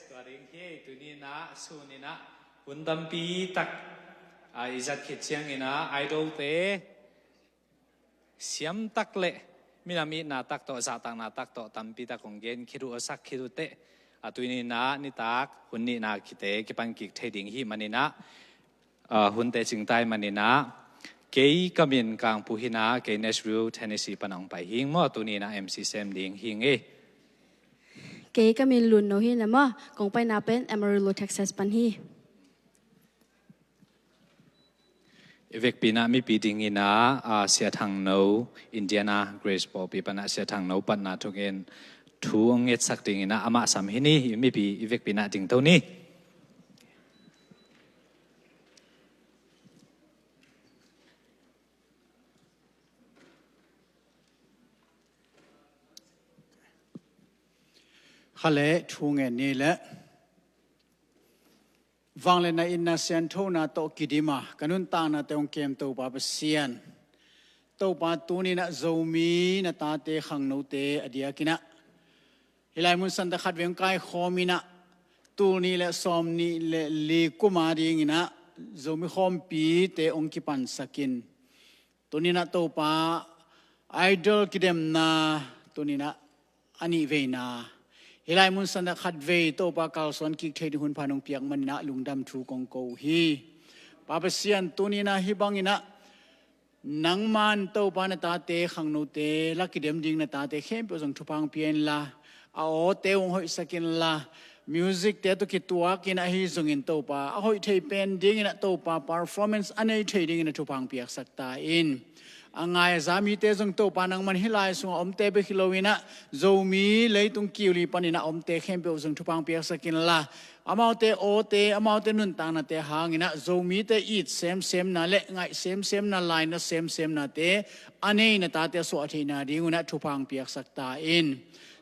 ตัวเองที่ตัวนี้นะสูนี่นะหุ่นดำปีตักอิจัดขิดเชียงนี่นะไอดอลเตเสียมตักเละมินามีนาตักโตสาตังนาตักโตดำปีตักของเกณฑ์คิดดูสักคิดดูเตตัวนี้นะนี่ตักหุ่นนี่นาคิดเตกิปันกิกเทดิงฮีมันนี่นะหุ่นเตจิงไตมันนี่นะเกย์กมินกลางปูหินาเกย์เนสวิลเทนเนสซีปนังไปหิงมั่วตัวนี้นะMCCMดิงหิงเกย์กมินลุนโนหินะมั่วกงไปนาเป็นAmarillo Texas ปันฮีเวกปีน่ามีปีดิ่งอินะเสียทางโนอินเดียนาเกรซบอลปีปนัดเสียทางโนปันนาทุกเอ็นทูงเงสักดิ่งอินะอามาสามหินี่มีปีเวกปีน่าดิ่งเท่านี้ขะเลทูงเงินนี่แหละฟังเลยนะอินนาเซียนทูนาโตกิดิมากันุนตานาเตองเกมโตปาเปเซียนโตปาตูนี่นะโจมีนะตาเตขังโนเตอดียกินะฮิลายมุนสันตะขัดเวงกายขอมีนะตูนี่และซอมนี่และลีกุมาดีงินะโจมีขอมปีเตองกิปันสกินตูนี่นะโตปาไอดอลกิเดมนาตูนี่นะอันนี้เวนาฮิลายมุนสันดขัดเวโตปากาลสอนกิกเทดิหุนพานงเปียกมันนะลุงดำทูกงโกฮีปาเปเซียนตัวนี้นะฮิบังอินะนังมันโตปานตาเตขังโนเตลักกิเดมดิงนะตาเตเข้มเปียงทุพังเปียนละเอาเตวงหอยสกินละมิวสิกเตตุกิตัวกินอะฮิซงอินโตปาเอาหอยเทเป็นดิงนะโตปา performance อันนี้เทดิงนะทุพังเปียกสักตาอินอังไงสามีเตจงโตปานังมันฮิลายสุงอมเตเบคิโลวินะโจมีเลยตุงกิวลีปานินะอมเตเข้มเปจงทุพังเปียกสกินละอามาเตโอเตอามาเตนุนตางนะเตหางินะโจมีเตอีดเซมนะเละไงเซมนะไลน์นะเซมนะเตอันนี้นะตาเตสุอาทินาดิงุนะทุพังเปียกสักตาอิน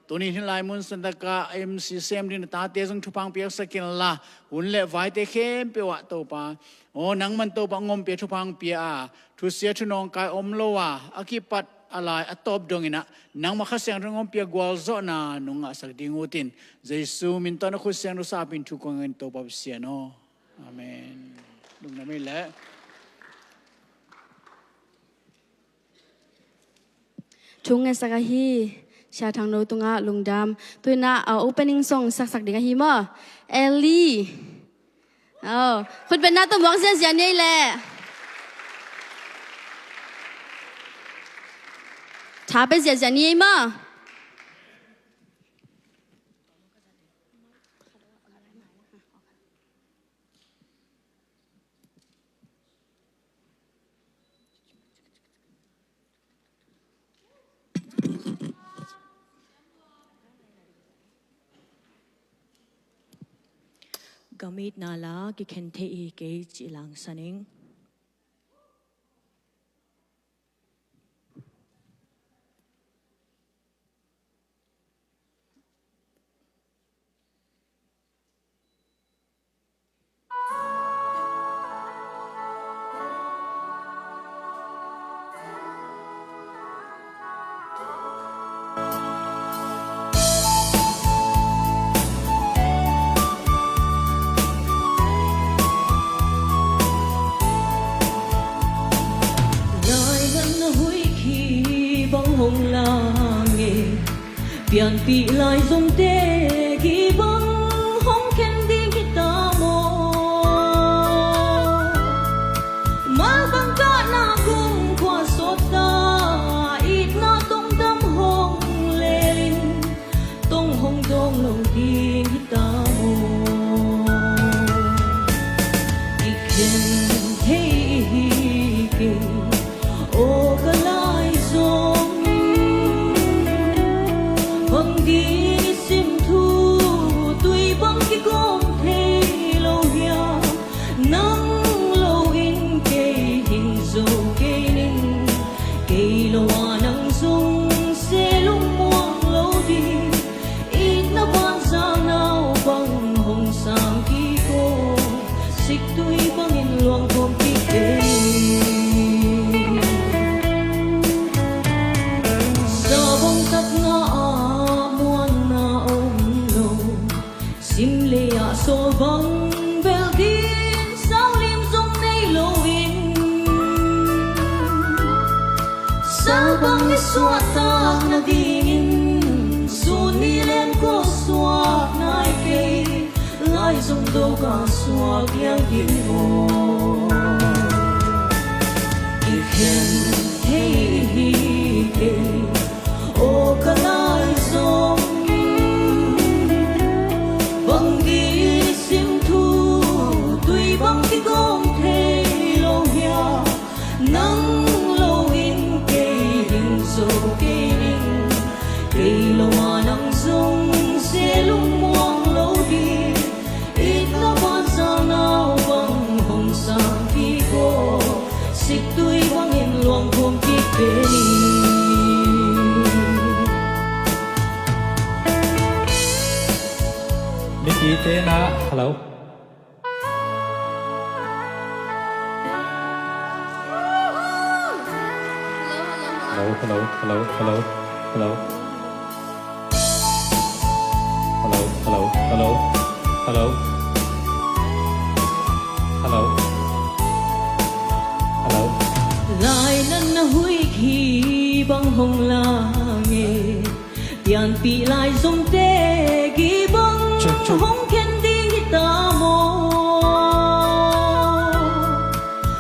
ตัวนี้ที่ลายมุนสันตกาMCCMดินตาเตจงทุพังเปียกสกินละหุ่นเละไว้เตเข้มเปียวะโตปาโอ้นังมันโตปางงมเปียทุพังเปียทุเสียทุนองกายอมโลวาอากิปัดอะไรอัตบดงอินะนังมาขัดเสียงรงอมเปียกวอลโซนานุงอาศักดิงูตินเจสูมินตอนขุดเสียงรุสาปินทุกงเงินโตปาเสียโนอาเมนลุงนั่นไม่ละชุงเงสักฮีชาทางโนตุงะลุงดำตัวน่ะเอาopening song สักดิงฮีมาเอลลี่คุณเป็นนักตัวมองเสียนี่แหละถ้าเป็นเสียนี่มากมิดนาลากิเคนเทอีเกจิลังสันิงhồng là nghề biển bị lại dùng tê ghi băng hong khen đi ta mò mà băng cả na cùng qua sốt ta ít na tung đâm hồng lên tung hồng dong lòng đi ta mò đi khen hey kê ô cái lại rồi đi sim thu tuy băng cái con thế lâu ya nắng lâu in cây hình dầu cây ninh cây lâu nắng dung xe lúc muông lâu đi ít nó ban ra nào băng hồng sang khi cô xích tuy băng in loang không khi cây giờ bông tắt ngã sim bằng bèo tin sao lim dung nay lâu in sao bằng cái xóa ta na din sun ni lên có xóa nai cây lai dung đâu cả xóa yang in mo ikhen hey hey o kalai dung bằng đi sim thu tuy bằng cái gom thế lâu ya nắng lâu in cây hình dấu cây đình cây lâu mà nắng dung sẽ lung muang lâu đi ít nó ban sao nào bằng hồng sang khi cô xích tuy bằng hình loang không kịp về đi Nikitena, hello. Hello, hello, hello, hello, hello. Hello, hello, hello, hello. Hello. Hello. lại năn hui khi băng hồng la nghề tiền bị lại dùng tê ghi băng hồng khen đi ta mô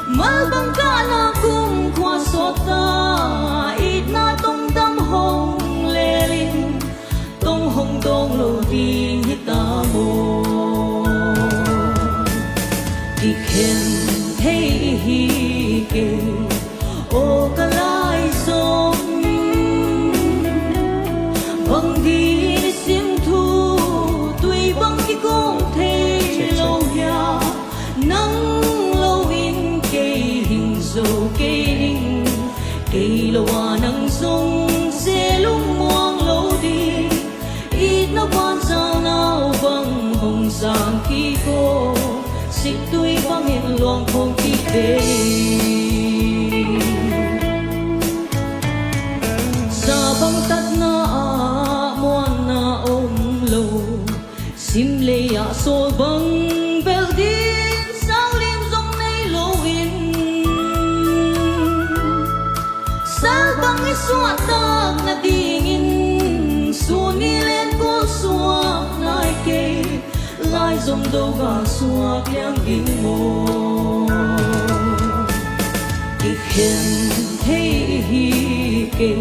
mal băng ca na cung qua sốt ta ít na tông tâm hồng lê linh tông hồng tông lô đi ta mô đi khen hey hi kê o kalai som bằng đi sim thu tuy bằng cái công thế lâu ya nắng lâu in cây hình dấu cây đình cây lâu à nắng sông sẽ lung muang lâu đi ít nó ban sao nào bằng hồng sang khi cô xích tuy bằng hình loang không kịp về băng tắt na muan na ôm lâu sim lê ya so băng bel din sao lim dung nay lâu in sao băng cái xóa ta na dingin suni lên có xóa nai cây lai dung đâu ga xóa yang in mo ikhen hey hi cây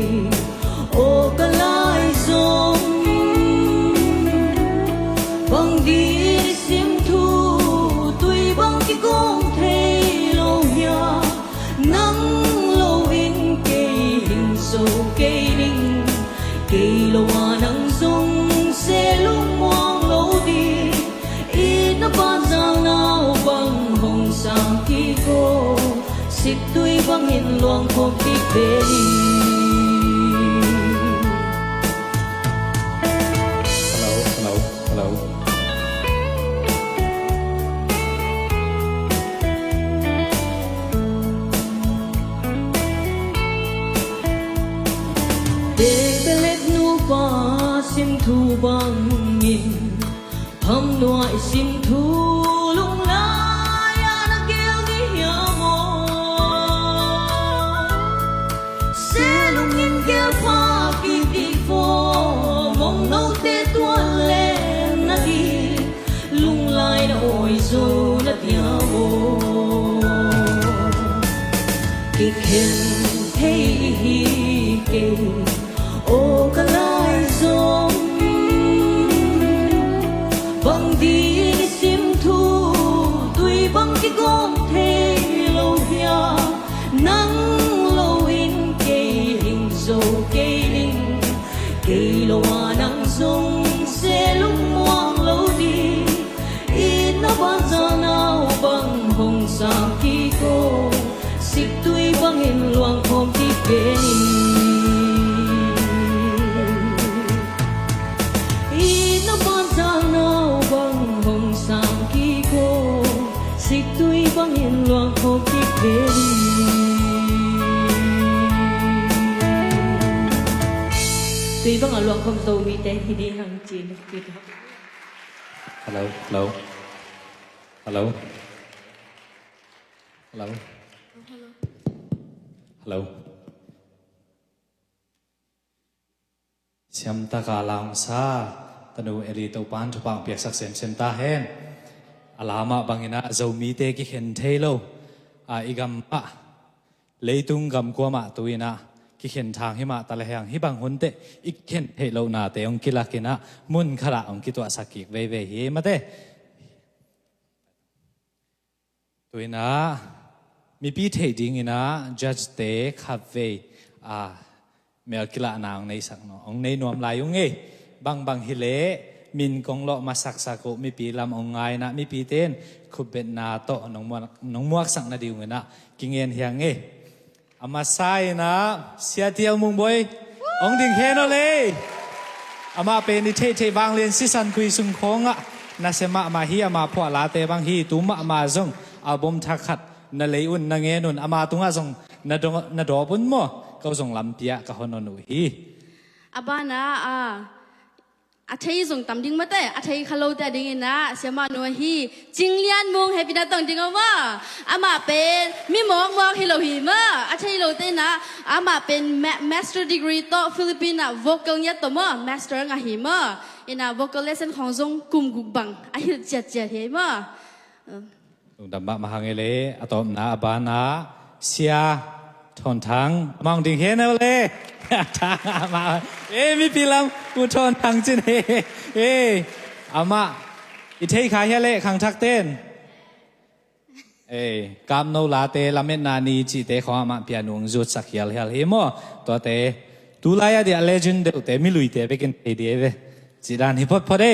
o kalai som bằng đi sim thu tuy bằng cái gom thế lâu ya nắng lâu in cây hình dấu cây đình cây lâu mà nắng dung sẽ lung muang lâu đi ít nó ban sao nào bằng hồng sang khi cô xích tuy bằng hình loang không kịp về đi Hello. để belet nu pa sim thu bang nhìn hâm noai sim thu lung la ya na kêu đi ya mo se lung nhìn kêu pa ki đi fo mong nâu te tuan lên na đi lung lai na oi zo na tia mo ki khen hey hi ke o kalai som bằng đi sim thu tuy bằng cái gom thế lâu ya nắng lâu in cây hình dấu cây đình cây lâu à nắng dung sẽ lúc muang lâu đi ít nó ban giờ nào bằng hồng sang khi cô xích tuy bằng hình loang không kịp về ít nó ban giờ nào bằng hồng sang khi cô xích tuy bằng hình loang không kịp về tuy bằng loang không dâu mi tên thì đi hàng chín Hello. Hello Hello Hello Siam ta ka lang sa tanu eri to pan thu pang piak sak sem ta hen alama bangina zomi te ki khen thelo a igam pa leitung gam kwa ma tuina ki khen thang hi ma ta le hang hi bang hun te ik khen thelo na te ong kilakina mun khara ong ki to sakik ve ve hi ma te tuina mi pi thei ding ina judge te khav ve a mel kila naang nei sak no ong nei nuam lai ong e bang hi le min kong lo ma sak sa ko mi pi lam ong ngai na mi pi ten khu bet na to nong muak sak na diu na kingen hiang e ama sai na sia tiao mung boy ong ding he no le ama pe ni the bang len si san kui sung khong a na sema ma hi ama phwa la te bang hi tu ma zong album thakhat na leiun na nge nun ama tunga zong na do bun mo ko zong lam pia ka hono nu hi abana a thei zong tam ding mate a thei khalo ta ding na sema no hi jinglian mong happy na tong ding wa ama pen mi mok hi lo hi ma a thei lo te na ama pen master degree to Philippine vocal nya to ma master nga hi ma ina vocal lesson khong zong kum guk bang a hi chat he ma đam bạ mà hàng lệ atom na abana sia thon thang mong ding he na le thang ma mi pilam u thon thang chin he ama i thei kha he le khang thak ten kam no la te la men na ni chi te kho ma pianung zut sak hial he mo to te tu la ya de legend de te mi lui te be ken te de ve chi dan hi phot de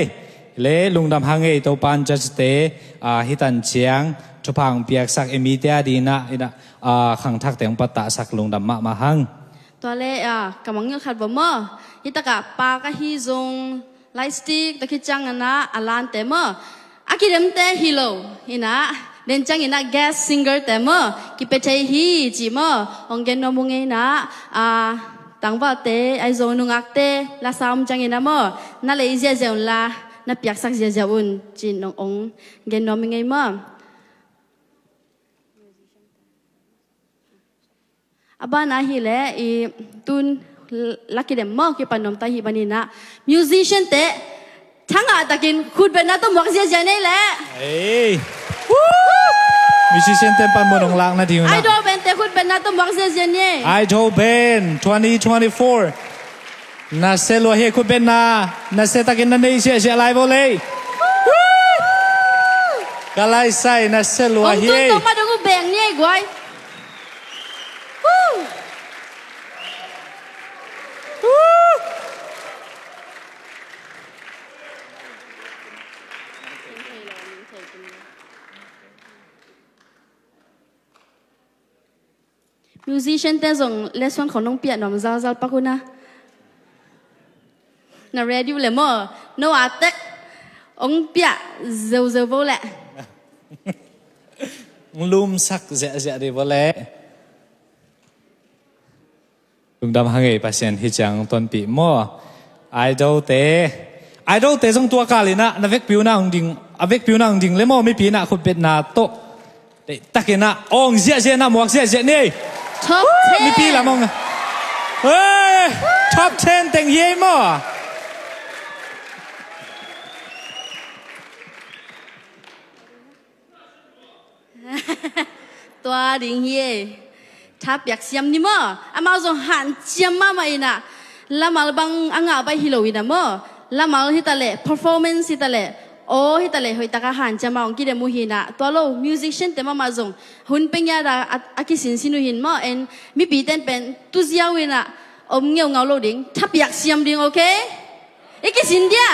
le lung dam hang e to pan judge te hi tan chiang thu phang piak sak emi te adina ina khang thak teng pata sak lung dam ma hang to le kamang ngel khat bo mo hitaka pa ka hi zong light stick ta ki chang na alan te mo akirem te hilo ina den chang ina guest singer te mo ki pe thei hi chi mo ongen no mung na tang ba te ai zong nu ngak te la sam chang ina mo na le je je la na piak sak je je un chin nong ong gen no mi ngai mo abana hi le I tun lucky dem mo ki panom ta hi banina musician te thanga takin khut be na to mok je je nei le musician te pan monong lang na diu na idol ben te khut be na to mok je je nei idol ben 2024 na selo he khut ben na se takin na nei se live ole kalai sai na selo he ong tun to ma dong beng nei gwai musician te zong lessonของน้องเปียน้องzal zal pakuna na ready le mo no atek ong pia zeu zeu vo le lum sak ze de vole lung dam hang e pasien hi chang ton pi mo idol te jong tua ka le na vek piu na ong ding avek piu na ong ding le mo mi pi na khut bet na to te takena ong zia na muak zia ni top 10 mi pi la mong top 10 teng ye moตัวดิ่งเย่ถ้าเปียกเสียมนี่มั้งอามาส่งหันเจียมมาไม่นะละมาบังอ่างไปฮิโลวีนะมั้งละมาฮิตาเล่ performance ฮิตาเล่โอ้ฮิตาเล่หอยตากหันเจียมมาองกิเดมูหินะตัวโล musician แต่มาส่งหุ่นเป็นยาดาอากิสินสินุหินมั้งเอ็นมีปีเต้นเป็นตุเซียววินะอมเงียวเงาโลดิ่งถ้าเปียกเสียมดิ่งโอเคอีกสินเดีย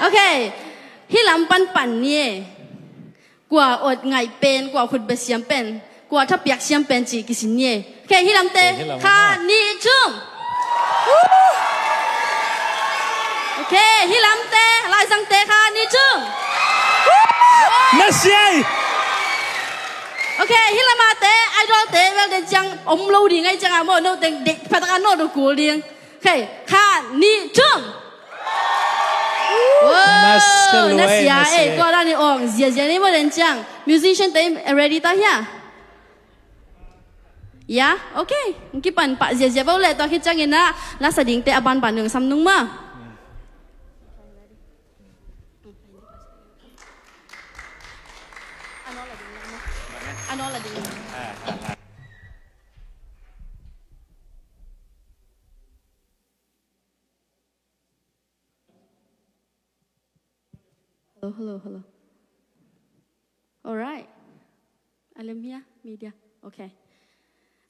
โอเคฮิลำปันเนี่ยกว่าอดไงเป็นกว่าขุดเบเสียมเป็นกว่าถ้าเปียกเสียมเป็นจีกิสินเนี่ยแค่ฮิลำเตคานิจุงโอเคฮิลำเตลายสังเตคานิจุงน่าเสียโอเคฮิลมาเตไอดอลเตเวลเดจังอมโลดีไงจังอะโมโนเด็กพัฒนาโนดูกูเลี้ยงโอเคคานิจุง na selue na sia na se ko ra ni ong zia ni mo den chang musician time ready ta ya ya okay ki pan pa zia bo le to ki chang ina la sa ding te aban pan nung sam nung ma ano la ding Hello. All right. Alam ya, media. Okay.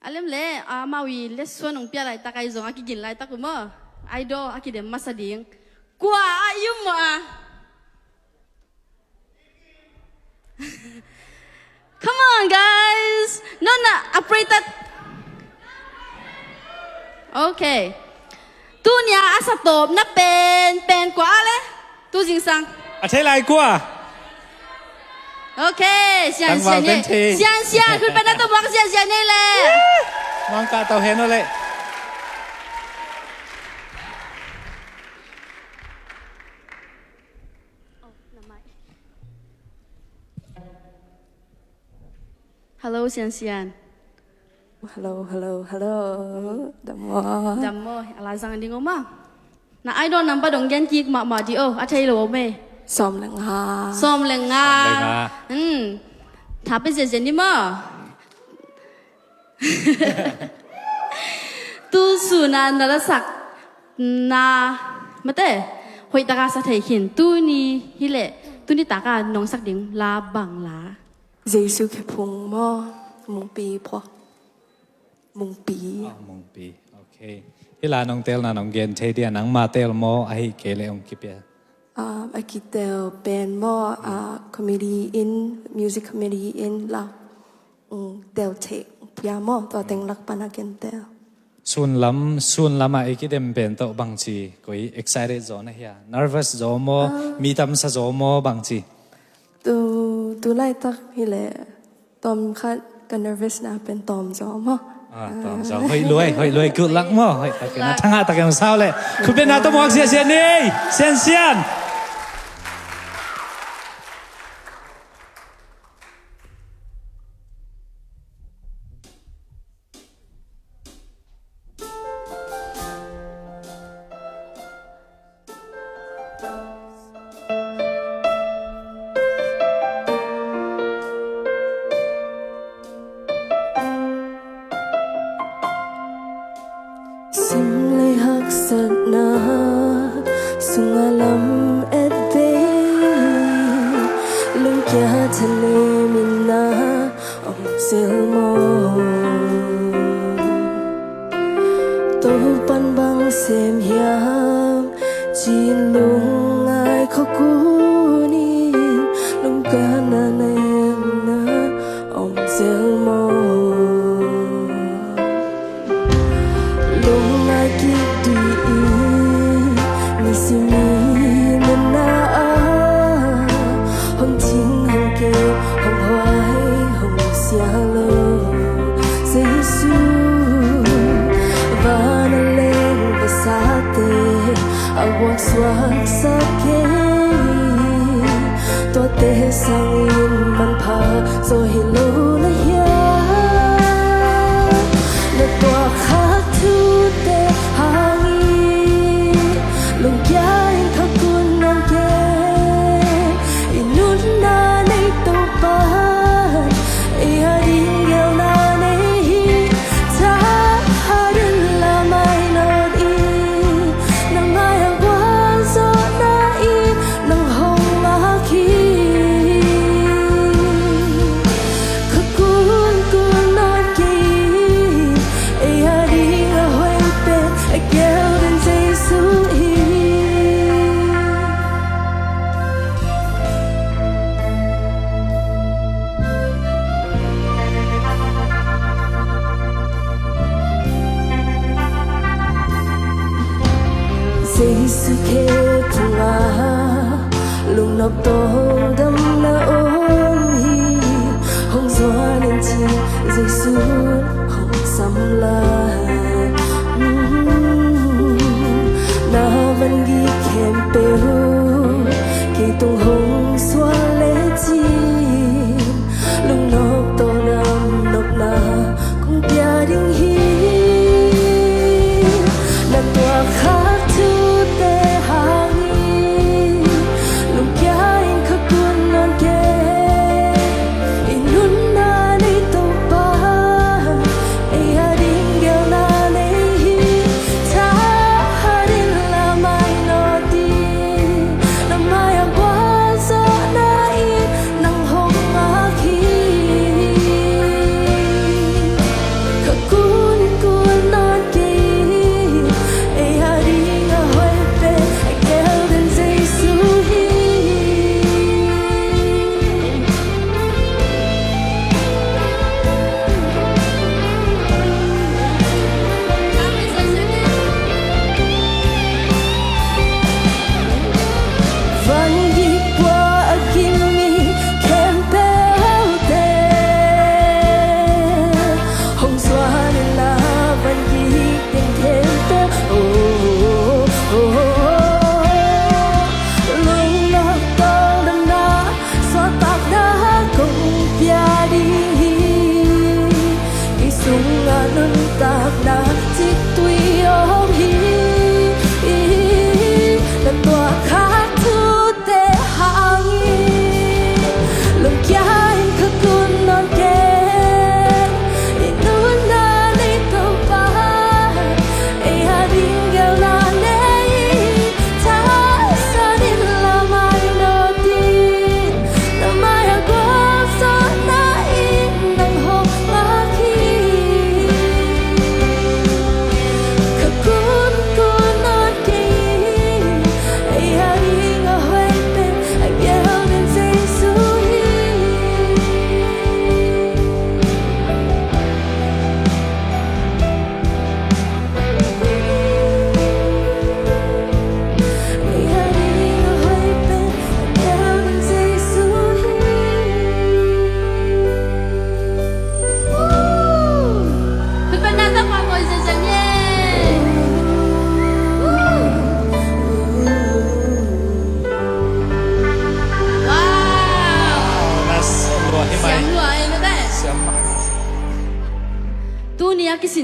Alam le, mawi lesson ng pia lai takay zong aki gin lai takumo. Idol aki dem masading. Kwa ayum mo Come on, guys. No na, operated. Okay. Tu niya asa top na pen kwa le. Tu jing sang. ใช่ไรกว่า Okay, sian Tăng vào sian tên ni. thi. Sian, kun pa na to bang sian ni le. มองกาเตาเห็นอะไร Hello, sian. Hello. Damo. Damo, ala sang ding oma. Na idol number dong gen kik ma di o, athai lo me. Som leng ha. Som leng nga. Tha pe sian ni mo. Tu su na la sak na mate. Hoi ta ka sa thai khin tu ni hi le. Tu ni ta ka nong sak ding la bang la. Giêsu ke phung mo. Mung pi pho. Mung pi. มงปีโอเคที่ลาน้องเตลนะน้องเกนเทเดียนังมาเตลโมไอเกเลองกิเปีย Akitel band mo committee in music committee in la. Del take pia mo to teng lak panaken tel. ส่วนลำไอคิดเดมเป็นโตบางทีก็อี excited โซนเฮีย nervous โซโมมีตำสะโซโมบางที Tu lai tak hile. Tom khat ka nervous na pen tom zo mo. ตอนเราเฮ้ยรวยกุลักมั่วเฮ้ยตะเกียงทั้งอาตะเกียงเศร้าเลยคุณเป็นนาตมอกเสียนี่เซียนSimlay haksat na sungalam et bay lungkya thale minna om silmo to pan bang sem hiam chin lung ai khokuni lungka na na om silmo Simi na hong ting hong ke hong hoai hong sia lo Giêsu va na lên pasate awak swak sake to te sangin man pha so hello na ya na to khak thu te hangi lung kia in khắc cuốn nam kê in nút na nay tàu pan ai ha đi nghèo na nay ta ha đến là mai nốt i nang mai hàng quan gió na i nang hồng ma khi khắc cuốn non kê ai ha đi ngờ hoay bên ai kéo đến Giêsu Giêsu ke phunga lung nop to dam na ôm hi hong doa nên chi Giêsu hong sam la na van gi kem pe hu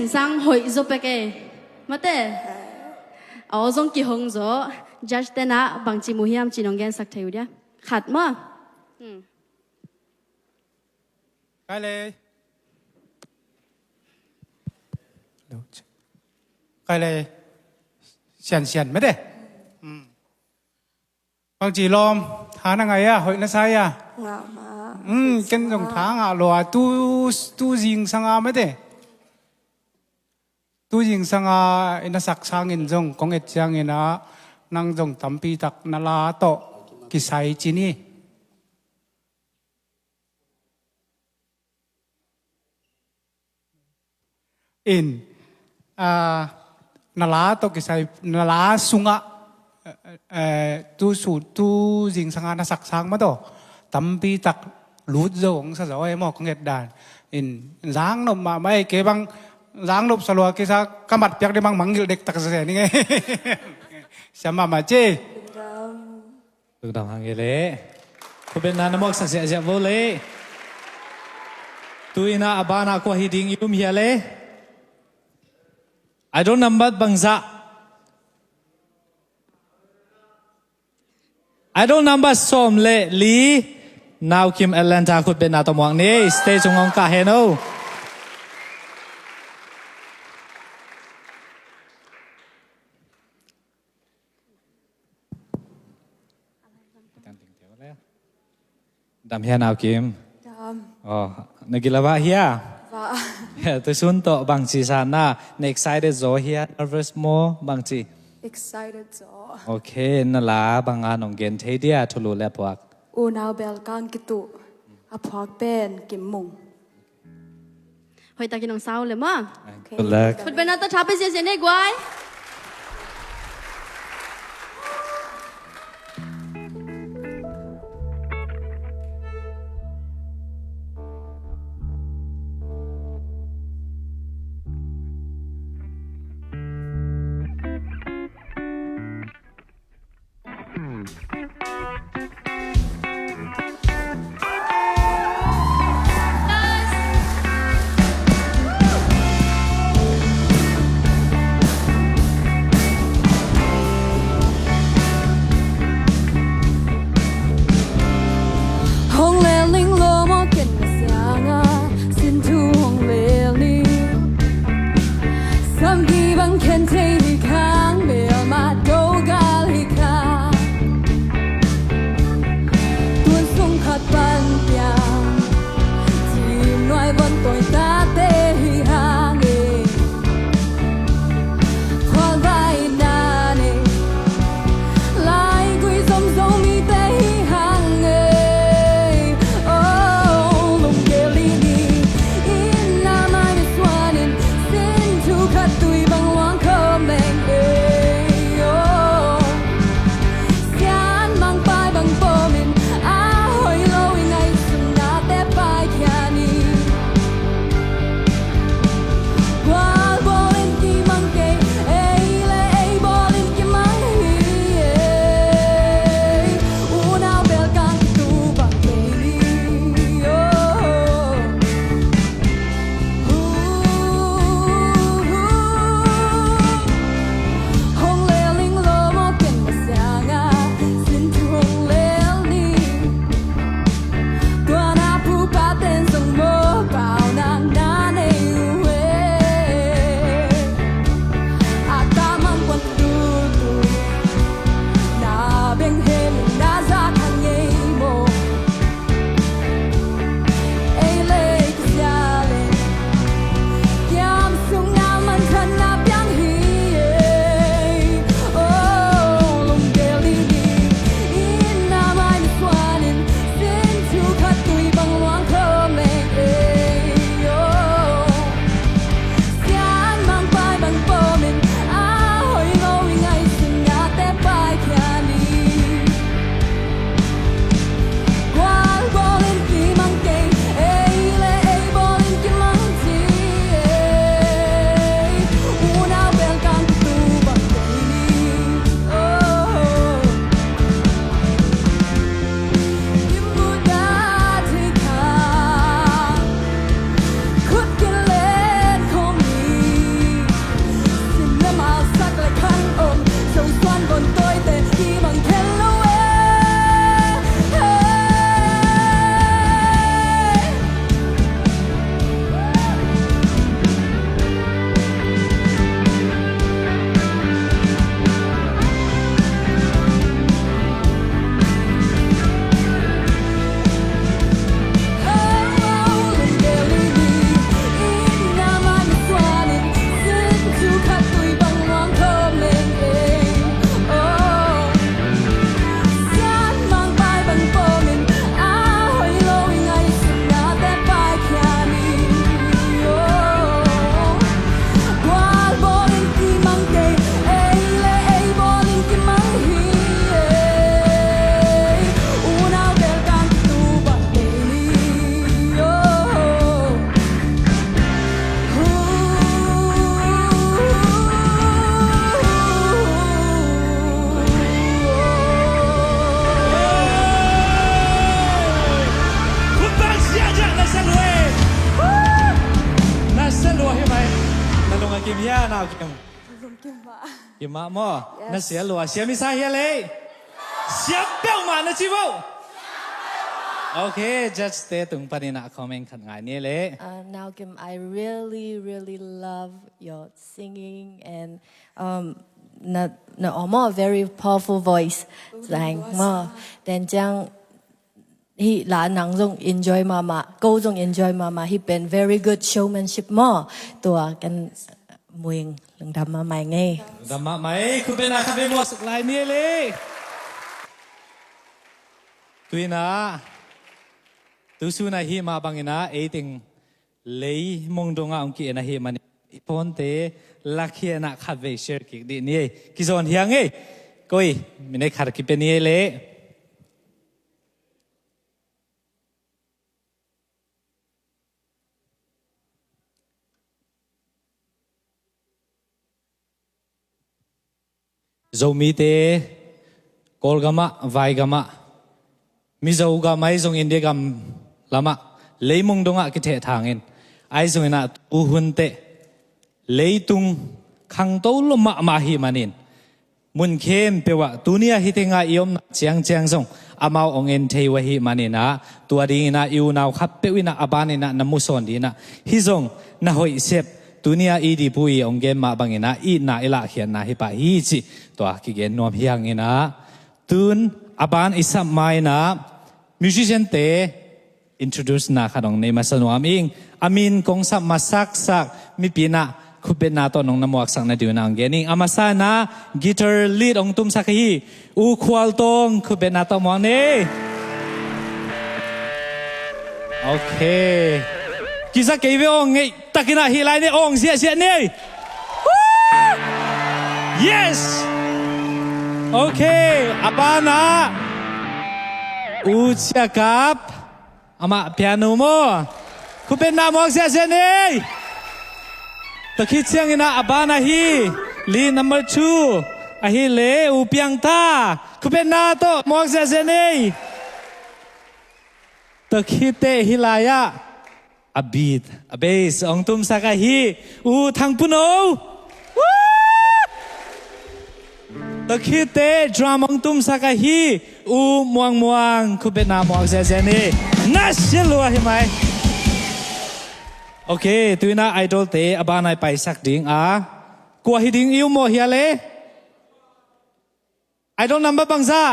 sang hội giúp cái mà thế ở trong kỳ hồng rồi judge tên á bằng chỉ mùi hiểm chỉ nông gen sắc thấy đi khát mà cái này cái này xiên mấy đấy bằng chỉ lom tháng nào ngày à hội nó sai à cái dòng tháng à loa tu riêng sang à mấy đấy tu riêng sang à nó sắc sang in dòng công nghệ trang in à năng dòng tắm pi tắc nó là to cái sai chi ni in nala to kisay nala sunga tu jing sanga na saksang ma to tampi tak lut zong sa zo mo kong et dan in zang no ma mai ke bang zang lop salwa ke sa kamat pyak de bang mangil dek tak sa ni nge sama ma che được đồng hàng lệ cô bên nan mốc sạch sẽ vô lệ tôi na abana qua hiding yum hiya lệ I don't number bangza I don't number som le li now kim Atlanta could be na tomang ni stay chung ngong ka heno đam hiya now kim oh nagilawa hiya tôi xuân to bằng chỉ sản na excited rồi here nervous more bằng chỉ excited zo ok nó là bằng anh ông gen thấy dia thulu lep wak u nào bel kan kitu aphuak pen kim mung hội ta cái nông saoเลยmà good luck phật bên nào ta thápไปเสียnày quay กิมะมั่วน่าเสียหลัวเสียมิซาเฮียเลยเสียเปี้ยวมานะจิโวโอเค just stay ตรงปนินะคอมเมนต์ขัดงานนี้เลย Now Kim I really love your singing and na omo very powerful voice sang mo then jang he la nang jong enjoy mama go jong enjoy mama he been very good showmanship mo tua kan muing leng dam ma mai ngai ดำมาไหมคุณเป็นอะไรเป็นหมวกสักลายนี้เลยตุยนะตุสุนะฮีมาบังอินะเอติงเลยมงดงอาองกีนะฮีมันพอนเตลักเฮียนะขัดเวเชอร์กิดีนี่กิจอนเฮียงเอ้กุยมินไอขัดกิเป็นนี่เลยโจมีเตกอลกามะไวกามะมิโจกามะไอซงอินเดียกามลามะเลยมงดงอากิเททางเงินไอซงอินะตูหุนเตเลยตุงขังโตลมะมาฮิมันินมุนเข้มเปวะตุเนียฮิเทงายอมเจียงซงอามาองเอ็นเทวะฮิมันินะตัวดีนะอิวนาวขับเปวินะอบานินะนมุสอนดีนะฮิซงนะหอยเซบตุเนียอีดีปุยองเกมมาบังอินะอีน่าอิละเขียนนะฮิปะฮิจิตัวกิเกนนวมฮิยังอินะตุนอบานอิสัมไมนะมิวสิเชนเตintroduce นะขนมในมาสนวมอิงอามินกงสับมาสักมีปีนะคุเป็นนาตอนนำมวกสังนาดิวนางเกนิงอามาซานะกีตาร์ลีดองตุมสักฮีอูควอลตงคุเป็นนาตอนมวงนี้โอเคกิสักเกยเวองไงตักินาฮีไลนี่องเสียนี่ yes โอเคอาบานะอูเชียกับอามาเปียโนโมคุเป็นนามวกเสียนี่ตะคิดเสียงอินะอบานาฮีลีนัมเบอร์2อาฮีเลอูเปียงตาคุเป็นนาโตมอกเซเนตะคิดเตฮิลายะอบีดอเบสองตุมสักาฮีอูทังปุโนตะคิดเตดรามองตุมสักาฮีอูม่วงคุเป็นนามอกเซเนนัชเชลัวใช่ไหมโอเคตุยนะไอดอลเตะอบานายไปสักดิ่งกลัวหิดิ่งอิวโมเฮียเลไอดอลนัมเบอร์บังซา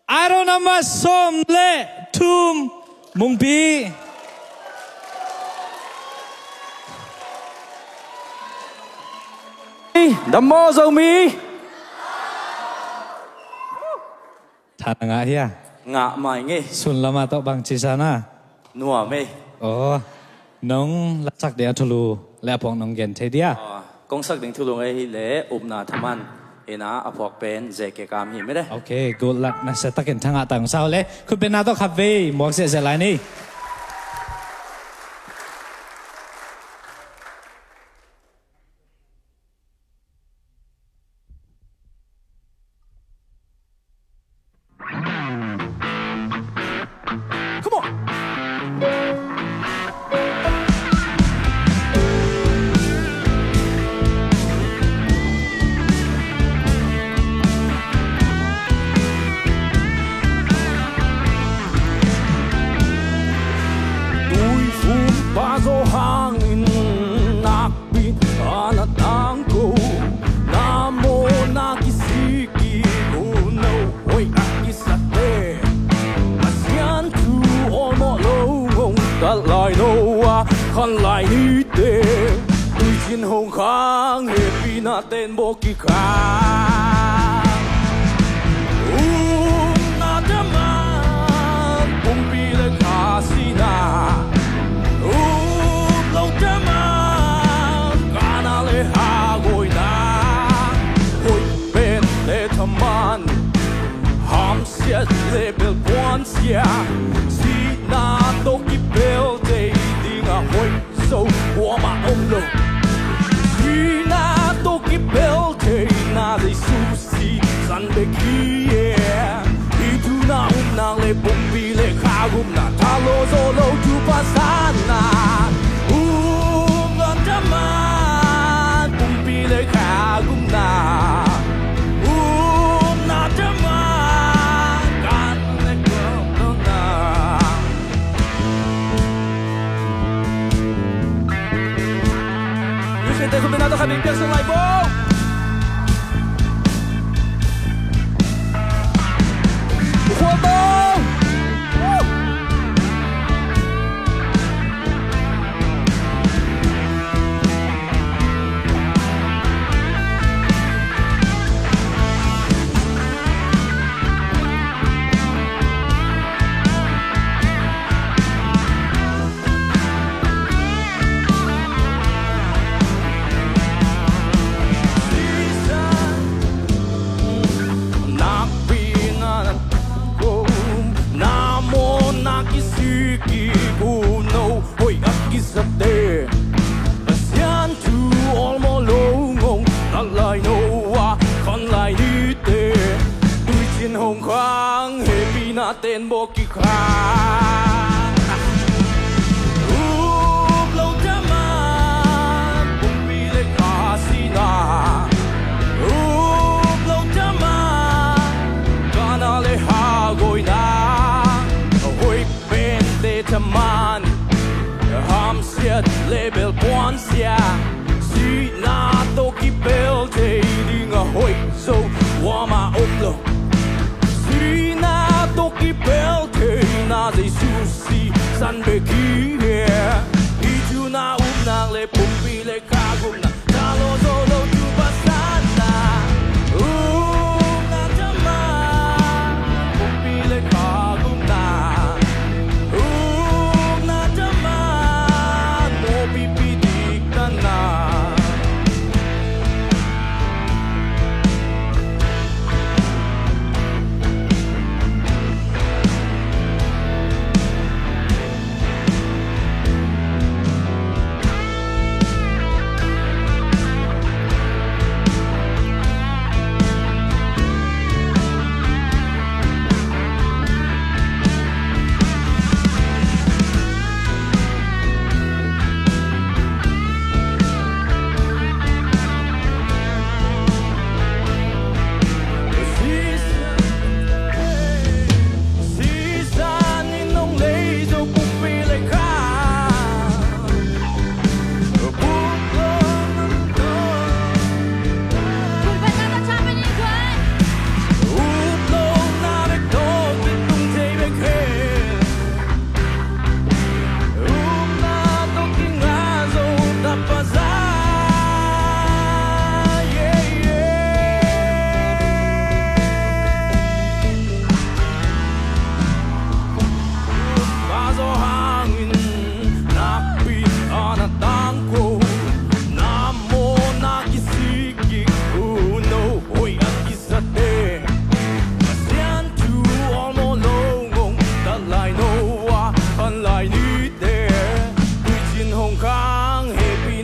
ไอดอลนัมเบอร์สมเลทุมมุงปีดัมโมโซมีท่านงะเฮียงะไม่ไงสุนละมาโตบังจิซานะนัวไม่โอ้น้องลักษักเดียทุลูและพวกน้องเกนเทเดียกงสักดิ่งทุลุงไอ้เล่อุบนาธมันเอ็นะอภอกเป็นเจเกกามหิไม่ได้โอเคกูลักนะเสตักเกนทางอาต่างสาวเลยคุณเป็นนาโตคาเฟ่หมวกเสียไรนี่คันไลนี่เตอุยจินหงคางเฮปีนาเต้นโบกิคาอูนาเดมันปุ่มปีเลคาสินาอูโลเดมันกานาเลฮาโกยนาโอยเป็นเลทมันหามเสียเลเบลปวนเสียสีนาโตกิเบลเต会走我马红路，去那都给标题，那里熟悉咱的气耶，一图那那里蹦比里卡古那他罗走路就把山那，我们的马เลยขากุมนานาจะมากันในกลุ่มนา Gente, combinado com a minha pessoa lá e bom. Hồng khoáng hệ bị na tên bộ kỳ khoáng lâu cha mà cũng bị lấy khá xì na lâu cha mà cả na lấy hà gối na hồi bên tê chăm man ham xiết label quan xia xì na tô kỳ bel tê đi ngà hồi sâu hoa mà ôm lâu Sina toki pelte na de susi san beki Iju na nang le pumpi le kagum na Talo solo jubasana na jama pumpi le kagum na jama mo pipidik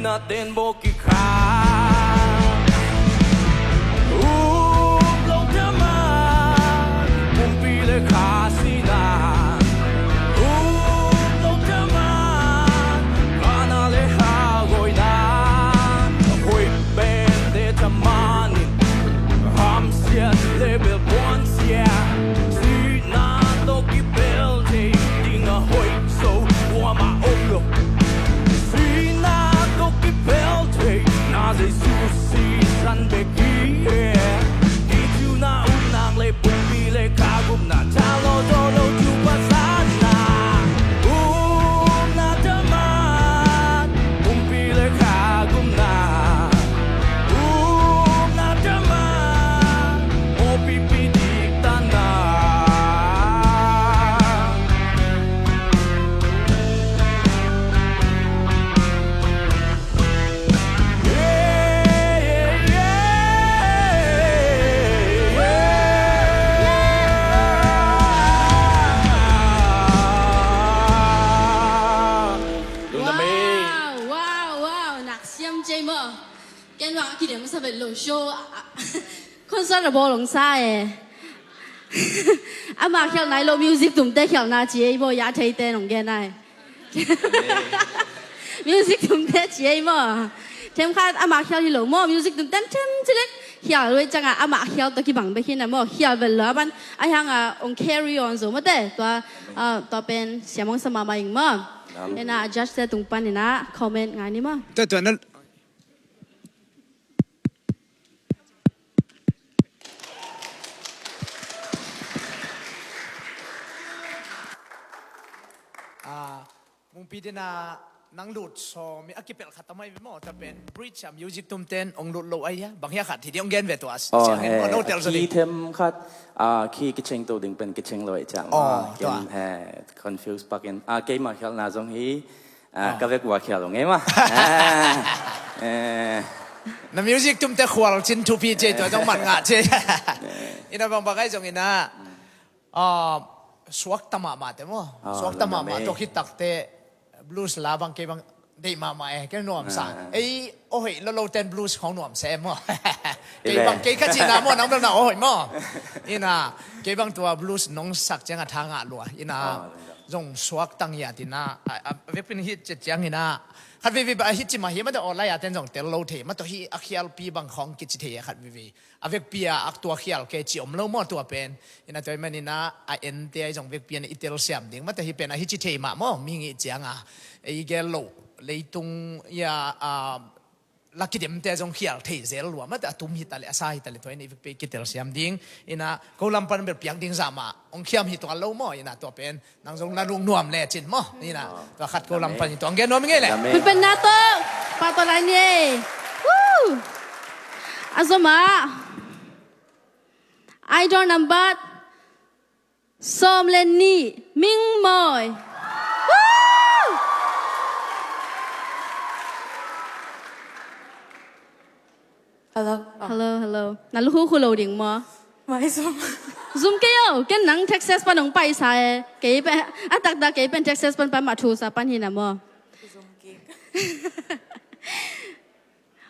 na tên bộ kỳ kháng lâu cha mà cũng vì lệ khá xì na lâu cha mà cả na lệ hà gối na hồi bên để chăm man ham xiết lệ bèo quan xia xì na tô kỳ bèo thì đi ngà hồi sâu hoa mà ôm lục Nazi susi san beki Iju na nang le pumpi le kagum na Chalo jolo chupa sana na jaman Pumpi le kagum na jaman O pipi diktan naสำเร็จลงโชว์คนสระบอลงซ่าอามาเขียนไหนโลมิวสิกตุ่มเตะเขียนนาเจียบ่ยาไทยเตะหนองแกนายมิวสิกตุ่มเตะเจียบ่ เทมค่ะอามาเขียวฮิโลโมมิวสิกตุ้มเต้นเทมจิเล็กเขียวเลยจังอามาเขียวตัวกี่บังไปขึ้นนะโมเขียวเวลาบันอายังอง carry on สูงมาเต้ตัวเป็นเสียมงสมามาอีกมั้งเนี่ยนะ adjust เต้ตรงปันเนี่ยนะ comment งานนี้มั้ง ตัวนั้นมุงปีเดนานังหลุดโซมีอากิเปิลขัดทำไมไม่หมดแต่เป็นบริดจ์มิวสิกตุ้มเต้นองหลุดโลไอ้ยะบางอย่างขัดที่เดียวเงินเวตัวสเห็นโน้ตเตลส์คีย์เทมขัดคีย์กิจเชงตัวดึงเป็นกิจเชงลอยจังเกมconfuse ปักอินเกมมาเขียนน่าสงฮีก็เรียกว่าเขียนลงไงมานั่นมิวสิกตุ้มเต้นขวานชินทูพีเจตัวต้องมันงาเจอินาบางบางไอ้จงอินาสวักตมามาเต็มว่าสวักตมามาตัวคิดตักเตะบลูส์ลาบังเกบังได้มาใหม่แค่หน่วมสารไอ้โอ้ยเราเต้นบลูส์ของหน่วมแซมมั้งเกบังเกยขัดจีน่ามั้งน้องเป็นน้าโอ้ยมั้งอินาเกบังตัวบลูส์น้องสักจังทางอ่ะลัวอินาจงสวักตั้งยาตินาเว็บเป็นฮิตเจ็ดจังอินาขัดวิวฮิตจิมาเฮียมันจะออนไลน์อ่ะเต้นจงเตลโลเทมันตัวฮีอักเขียลปีบังของกิจเทียขัดวิวเว็บปีอักตัวเขียลเกจิอมโลมั่วตัวเป็นอินาตัวมันอินาเอ็นเทียจงเว็บปีนอิตเตลเซียมดิ้งมันตัวฮีเป็นฮิตจิเทียมามั้งมีงี้จังอ่ะไอ้เกลโลเลยตรงยาลักกิเดมเตจงเขียลเทเซลลัวมันแต่ตุ้มฮิตอะไรอาศัยแต่ละตัวนี้ไปกิเตลเซียมดิ้งอินะกูลำปันแบบเปียงดิ้งสามาองเขียมฮิตตัวเราหม้ออินะตัวเป็นนางจงนาลุงนวมเล่จินหม้อนี่นะตัวขัดกูลำปันตัวเกนนวมงี้แหละคุณเป็นนาโต้ปาตัวอะไรเนี่ยวู้อาสมาไอดอลนัมบัดซอมเลนนี่มิงมอยวู้Hello นั่นลูกคุณเราดิ่งมั้ยไม่ซุ่ม Zoom เกี่ยวกันนัง Texas ปันของไปใส่เกี่ยวเป็นตักเกี่ยวเป็น Texas ปันมาทูสปันหินะมั้ย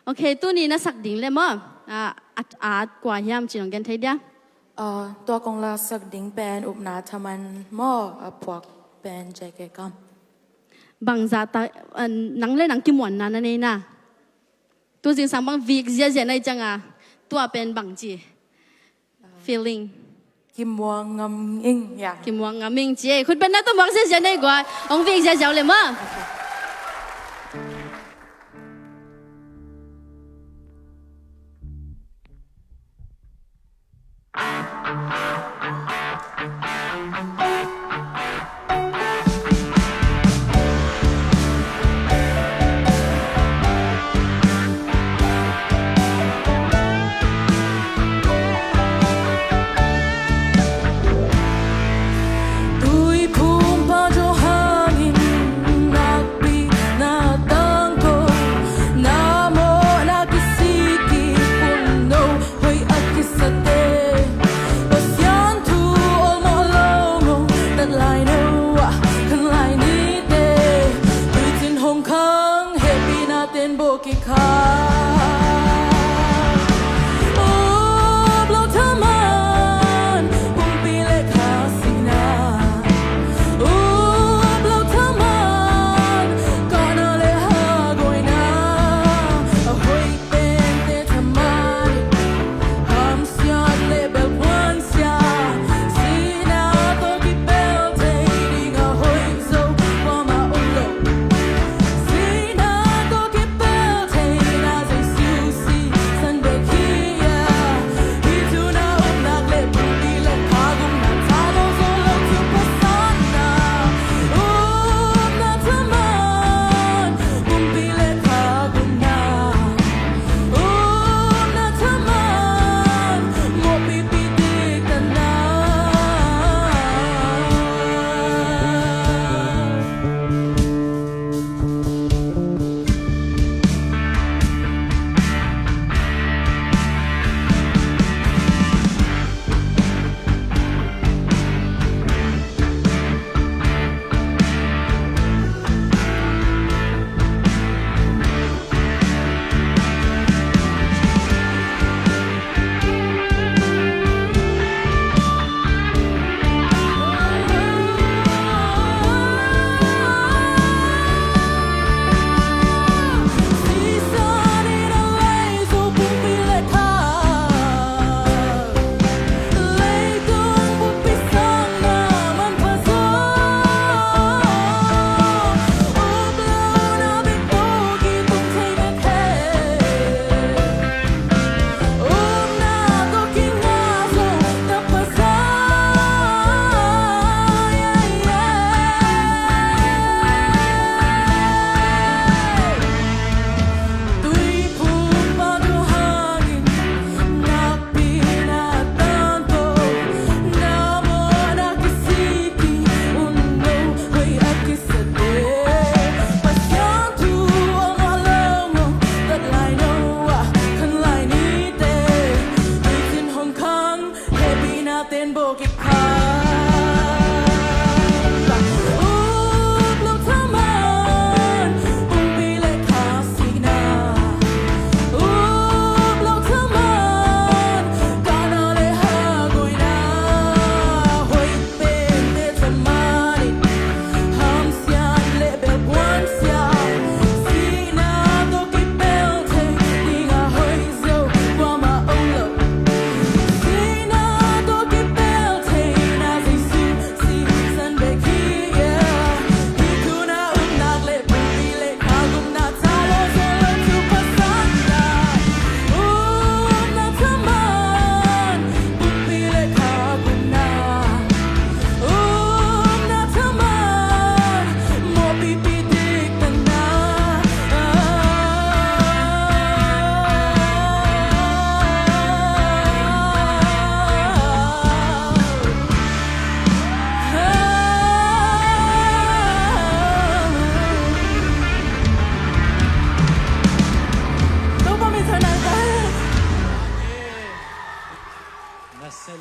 โอเคตัวนี้น่าสักดิ่งเลยมั้ยอาร์ตกว่าย่ำจีนของกันไทยเดียตัวกงลาสักดิ่งเป็นอุปนาทมันมั่วพวกเป็นใจเกี่ยวบางจัตนังเล่นนังกิมวันนั่นนี่นะตัวจริงสังบางวิกเยอะๆในจังตัวเป็นบางจี feeling กิมวังงามอิงอยากกิมวังงามอิงจีคุณเป็นนักตัวบางเยอะๆในกว่าองวิกเยอะๆเลยมั้ง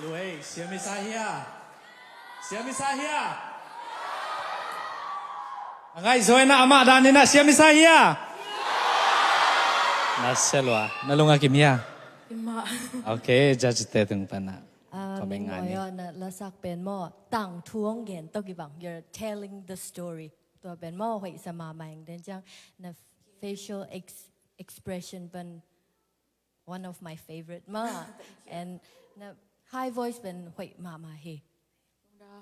รวยเสียมิซาเฮียเสียมิซาเฮียไงสวยนะอามาดานี่นะเสียมิซาเฮียน่าเสียลัวน่าลงอากิมยาโอเคจะจะเตะถึงปันนะขอเป็นงานนี้ นะละสักเป็นหม้อต่างทวงเงินตกิบัง you're telling the story ตัวเป็นหม้อหอยสมาใหม่เดินจังนะ facial expression เป็น one of my favorite มาก and นะ high voice เป็นหอยมาเฮ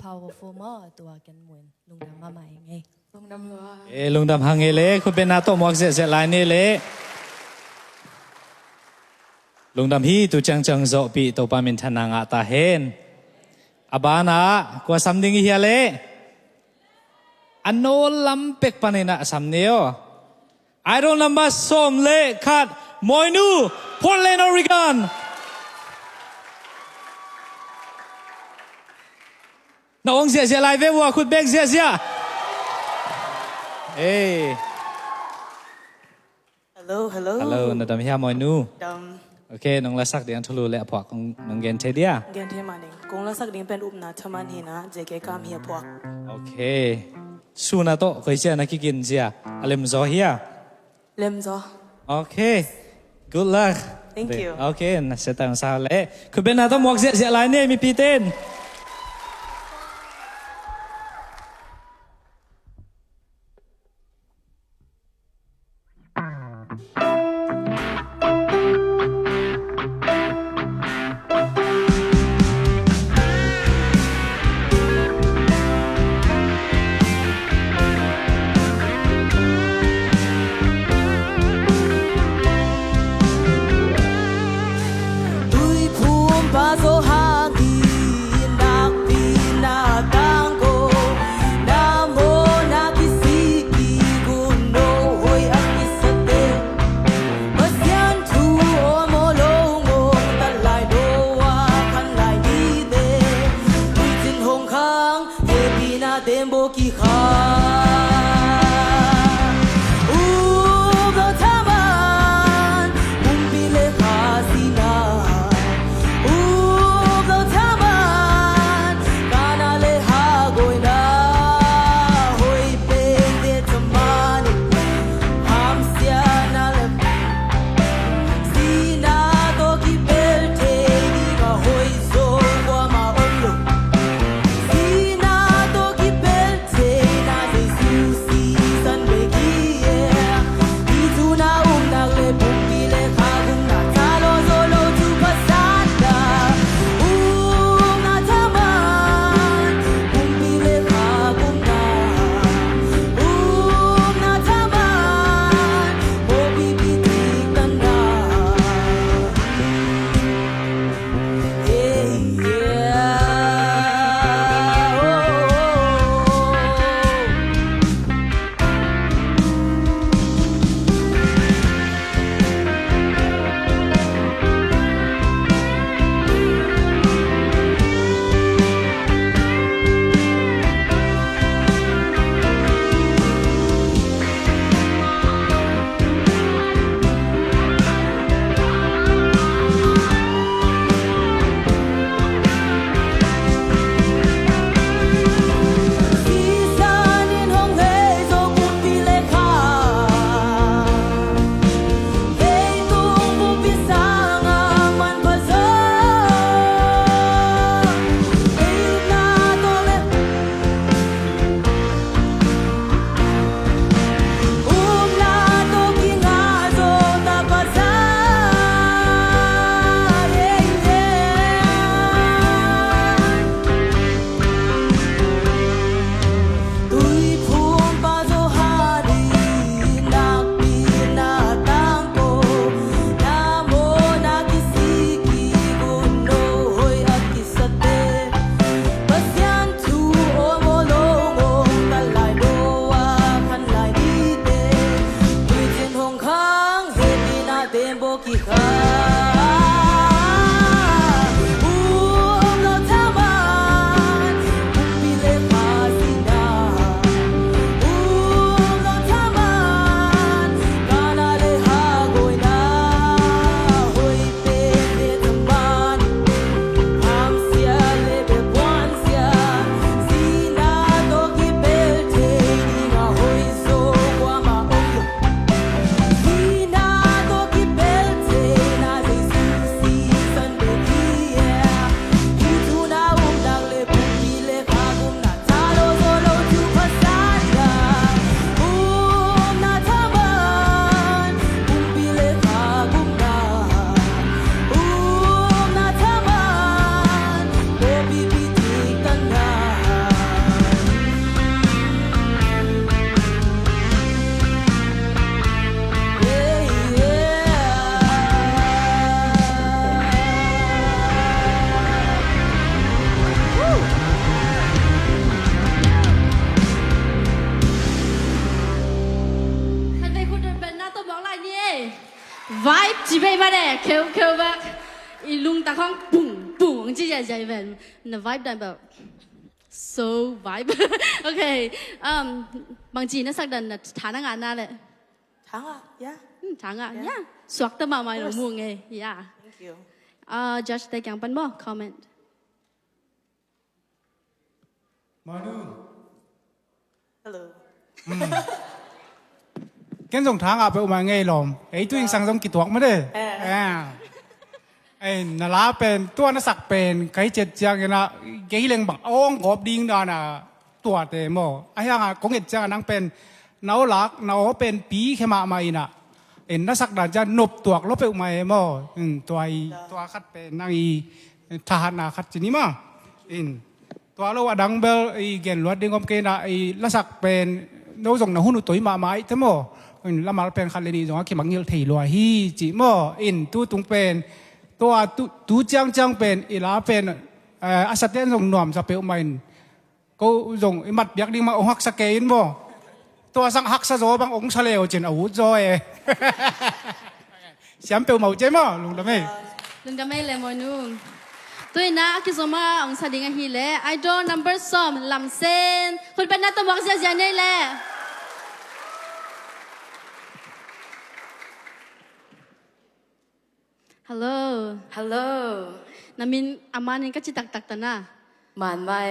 powerful มากตัวกันมวยลุงดำมาใหม่ไงลุงดำลัวลุงดำหังเล่คุณเป็นนาโตมอกเสียลายนี่เล่ลุงดำฮีตุจังจังโซปีตัวปามินทนางาตาเฮนอบานากว่าสัมดิงเฮียเล่อันโนลัมเป็กปานินะสัมเนียวไอรอนนัมบัสส้มเล่คัดมอยนูพอร์ตแลนด์ออริกอนน้องเสียลายเววัวคุณเบกเสียเอ้Hello ฮัลโหลนาดำเฮียมอยนูโอเคน้องละสักเดียนทุลุเล่พวกน้องเกนเทเดียเกนเทมาเองกงละสักเดียนเป็นอุปนาทมันเฮนะเจเกกามเฮียพวกโอเคสูนาโตเคยเชียนักกินเชียอะไรมซอเฮียเลมซอโอเค good luck thank you โอเคนะเสตังซาเล่คือเป็นนาโตมอกเสียลายเนี่ยมีปีเต้น okay mà đấy kêu bác ý lung ta không bùng bùng chỉ là vậy vậy nó vibe đại bảo so vibe okay bằng chỉ nó sắc đần là thả năng ăn đấy tháng à yeah thằng à yeah suốt tâm mà mày nó mua nghe yeah thank you Judge tay càng bắn bò comment hello cái dòng tháng à phải mà nghe lòm ấy tôi sang dòng kỹ thuật mà đấy ấyน่ารักเป็นตัวนักสักเป็นใครเจ็ดจังนะเกี่ยเรื่องบังอ้องกอบดิ้งดานะตัวเตะโมไอ้ยังอ่ะคงเห็นจังนั่งเป็นน้าลักน้าเป็นปีแค่มาไม่น่ะเอ็นนักสักดาจะนบตัวลบไปอุมาโมตัวคัดเป็นนางอีทหารนาคัดจีนี่มั้งตัวเราว่าดังเบลไอ้เกณฑ์ลวดดิ้งกอมเกณฑ์นะไอ้นักสักเป็นน้าส่งน้าหุ่นตัวมาไม่ใช่โมแล้วมาเป็นคันเลนี่ส่งว่าขี้บังเงินถี่ลอยฮีจีโมตู้ตรงเป็นตัวตูจังเป็นอีลาเป็นอาศัยเต้นส่งหน่อมสเปลใหม่ก็ส่งมัดเบียกดิ้งมาองหักสเกนบ่ตัวสังหักสะโจบางองค์เฉลียวจินอาวุธจอยเสียมเปลวเมาใจมั้งลุงดำไม่เลยมอนูตัวน่ะคิดสมาองศาดิ่งฮีเล่ไอดอลนัมเบอร์ซ้อมลำเส้นคุณเป็นนักตบมุกเสียนี่แหละHello นามินอามานินก็จิตักตนะมันไม่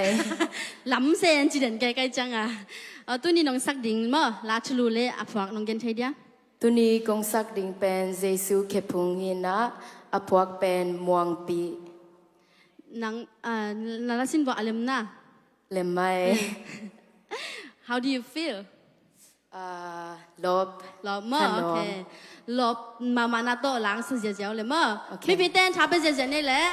ลำเส้นจีเด่นไกลๆจังอ่ะตัวนี้น้องสักดิ่งมั้งลาชลูเล่อพวกน้องเกนเทียตัวนี้กงสักดิ่งเป็นเยซูเขพุงหินะอพวกเป็นมวงปีนาลาสินบอกอะไรมั้งเลมไม่ How do you feel ลบมั้งโอเคลบมานาโต้ล้างสุดเจ๋วเลยมั้งไม่พิเต้นทับไปเจ๋นี่แหละ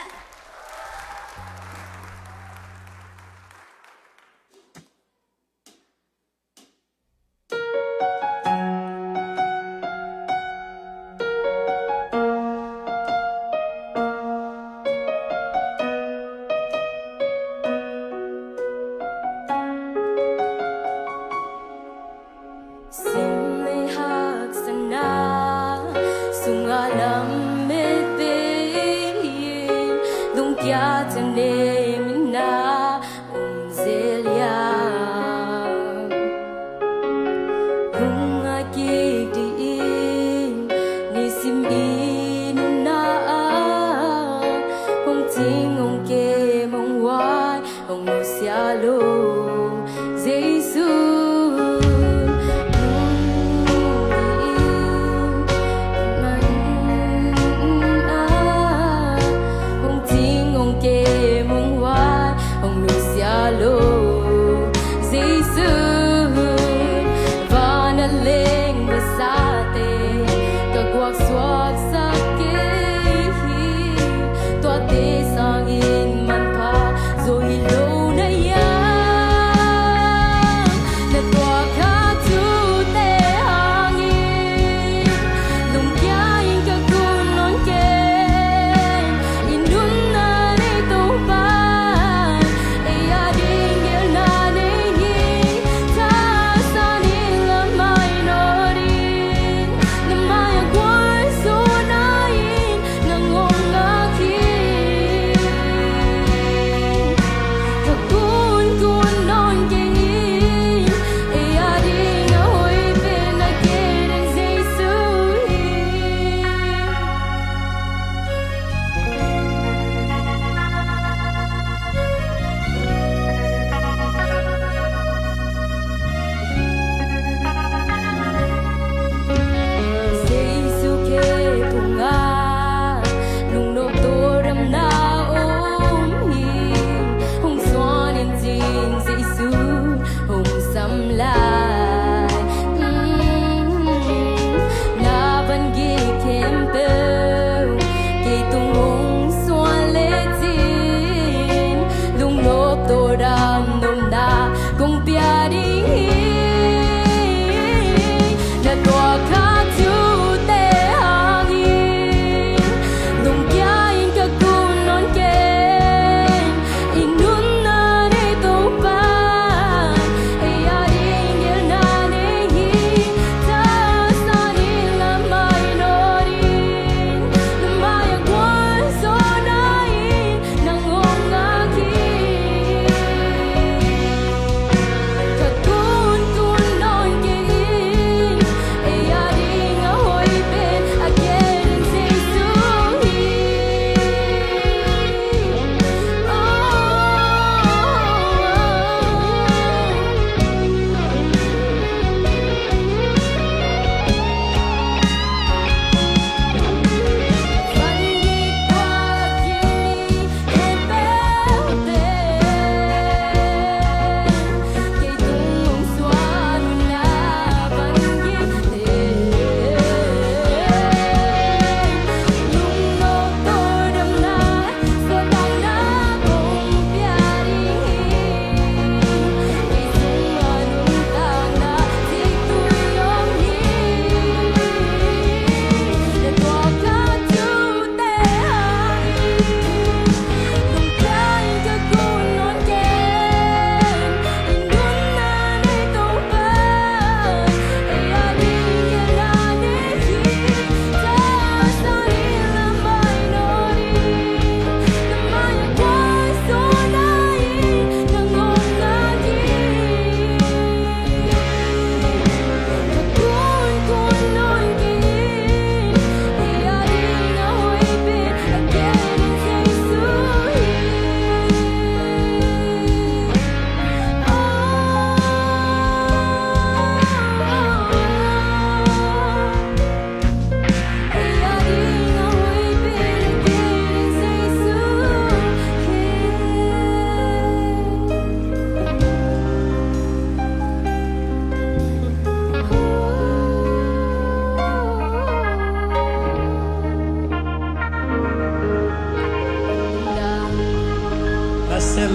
mong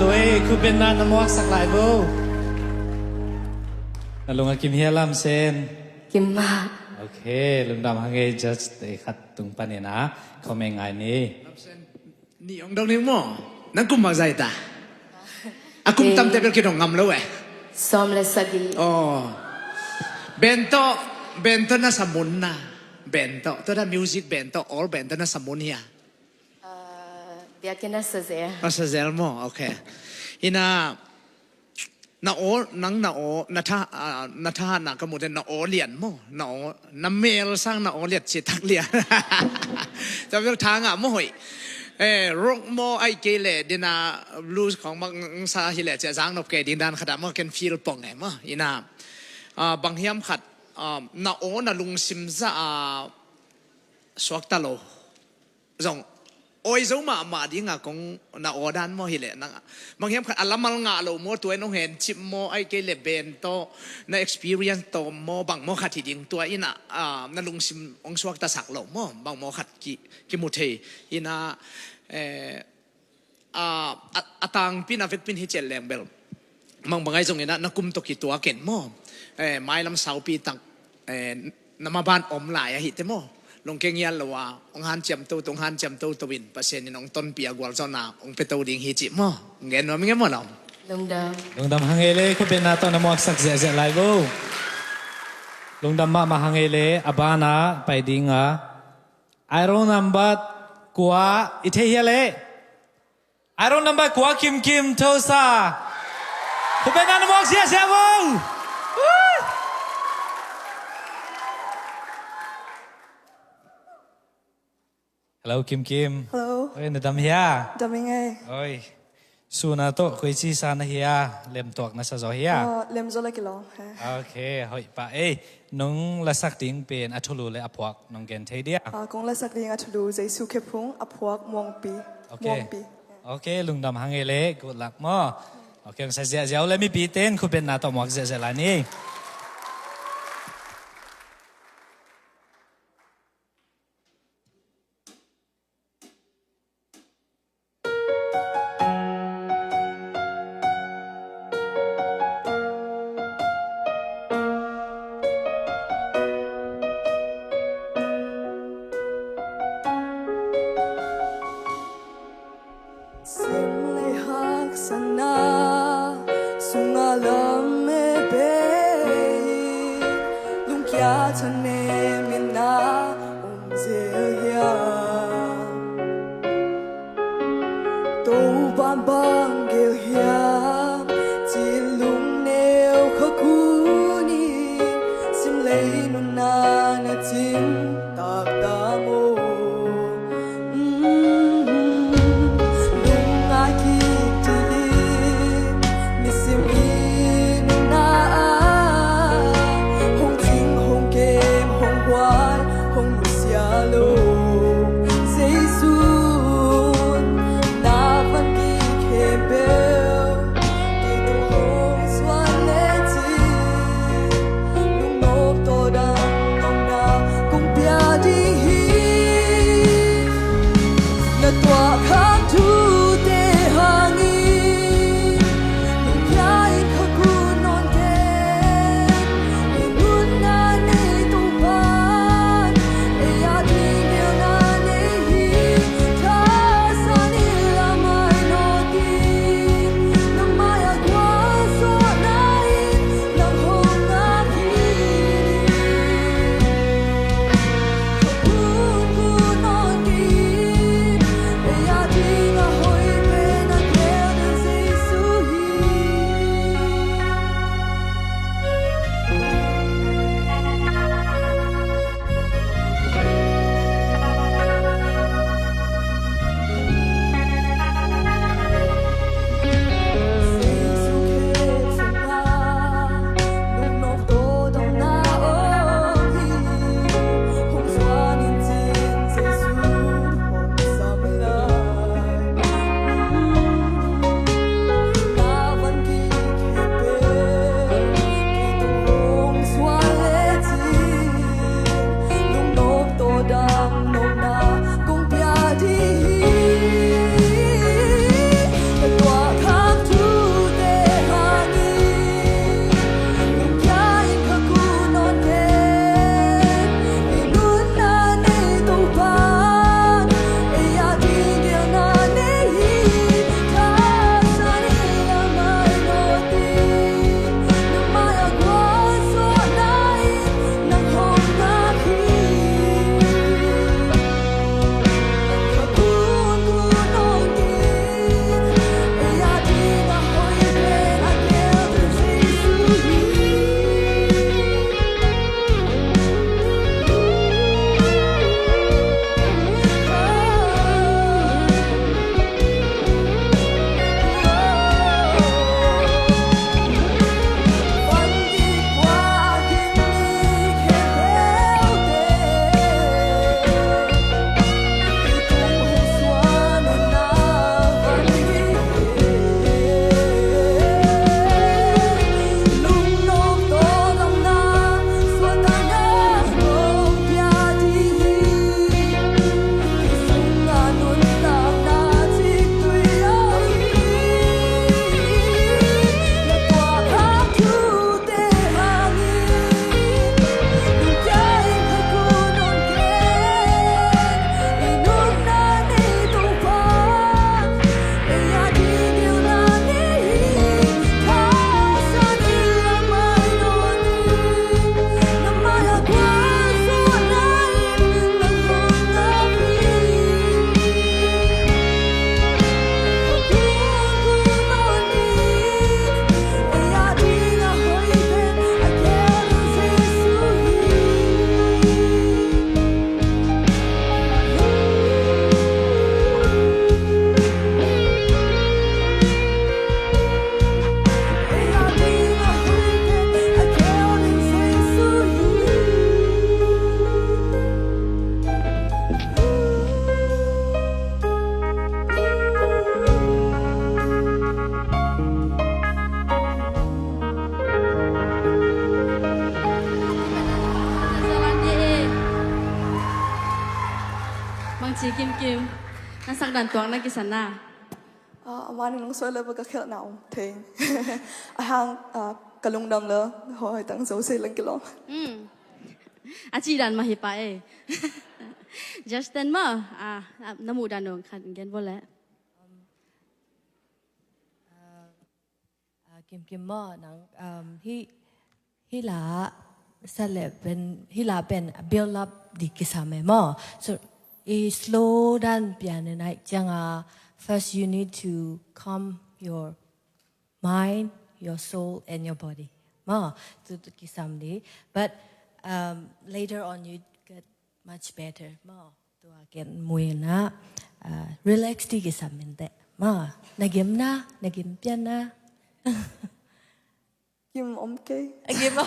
ลวยคุณเป็นนานมอกสักหลายบูลุงกิมเฮียลำเซน กิมมา โอเคลุงดำฮังเกจัสเตขัดตุงปานีนะเขาไม่ไงนี่ นี่องดองนี่มั้งนั่งกุมมาใจตาอากุมตั้มเตเปกินองงำแล้วเว้ย ซ้อมเลยสักดี อ๋อเบนโตน่าสมุนนะเบนโตตัวนั้นมิวสิกเบนโต all เบนโตน่าสมุนเฮีย เบียกินน่าเสีย ภาษาเซลมั้งโอเคอินานาโอนังนาโอนาท่านักมุดนาโอเลียนมั้งนาโอน้ำเมลสร้างนาโอเลียนสิทักเลียนจะเป็นทางอ่ะมั้งหอยรกโมไอเกลเลดินาบลูส์ของมังซาฮิเลจะจางนบเกดินดานขดามกันฟีลปองไงมั้งอินาบางเฮียมขัดนาโอนาลุงซิมซาสวักตาโลจงโอ้ยซูมาดีงาของนาโอดานมั้งฮิเลนังบางเฮียมขัดอัลลัมมัลงาโลโมตัวน้องเห็นชิมโมไอเกลเลเบนโตใน experience โตโมบางโมขัดที่ดิงตัวอินานาลุงซิมองสวักตาสักโลโมบางโมขัดกิมุเทอินาตังพินาเวกพินฮิเจลแรงเบลมังบางไงตรงนี้นะนักกุมตกิตัวเก่งมั่งไม้ลำเสาปีตังน้ำมาบ้านอมหลายหิตเมั่งลงเกียงยันละว่าองหันเจียมตัวตรงหันเจียมตัวตวินเปอร์เซ็นต์น้องต้นเปียกวอลจอนาองเป็นตัวดิ่งฮิจิมั่งเงินว่าไม่เงี้ยมั่งเราลุงดำ ฮังเอเลคุณเป็นนาตอนมอกสักเสียหลายบูลุงดำมาฮังเอเลอบานาไปดิ่งไอรอนนัมบัดกัวอิเทียเลไอรอนนัมบัดกัวคิมโทซาคุณเป็นนานมอกเสียบูฮัลโหลคิม ฮัลโหล เฮ้ยนดำเฮีย ดำยังไง เฮ้ยสูนาโตคุยซีซานะเฮียเล่มตอกนะซาโซเฮียเล่มโซลกิโลโอเคเฮ้ยป่ะเอ้ยน้องละสักดิ่งเป็นอัชลูเลยอพวกน้องเกนเทเดียกงละสักดิ่งอัชลูใจสุขพุงอพวกมวงปีโอเคลุงดำฮังเอเล่กูหลักมั้งโอเคใส่เสียเจ้าเลยมีปีเต้นคุณเป็นนาโตหมอกเสียหลายนี่ สักดันตัวนักกิสันนา วันนึงสวยเลยว่าก็แค่หนาวเทงห่างกะลุงดำเลยหอยตั้งโซ่สิลังกิโลอาจีดันมาฮิปะjust then มาน้ำมูดันงขันเงินบ่แล้ว กิมหม้อนังฮิลาสเลเป็นฮิลาเป็น build up ดิกิสามหม้อ so slow down เปลี่ยนในจังfirst you need to calm your mind your soul and your body หม้อตุกิสามดี but later on you get much better หม้อตัวเก็นมวยนะrelax ดิกิสามเป็นแต่หม้อนักเกมนะนักเกมเปียนนะ กิมอมเกย์ Give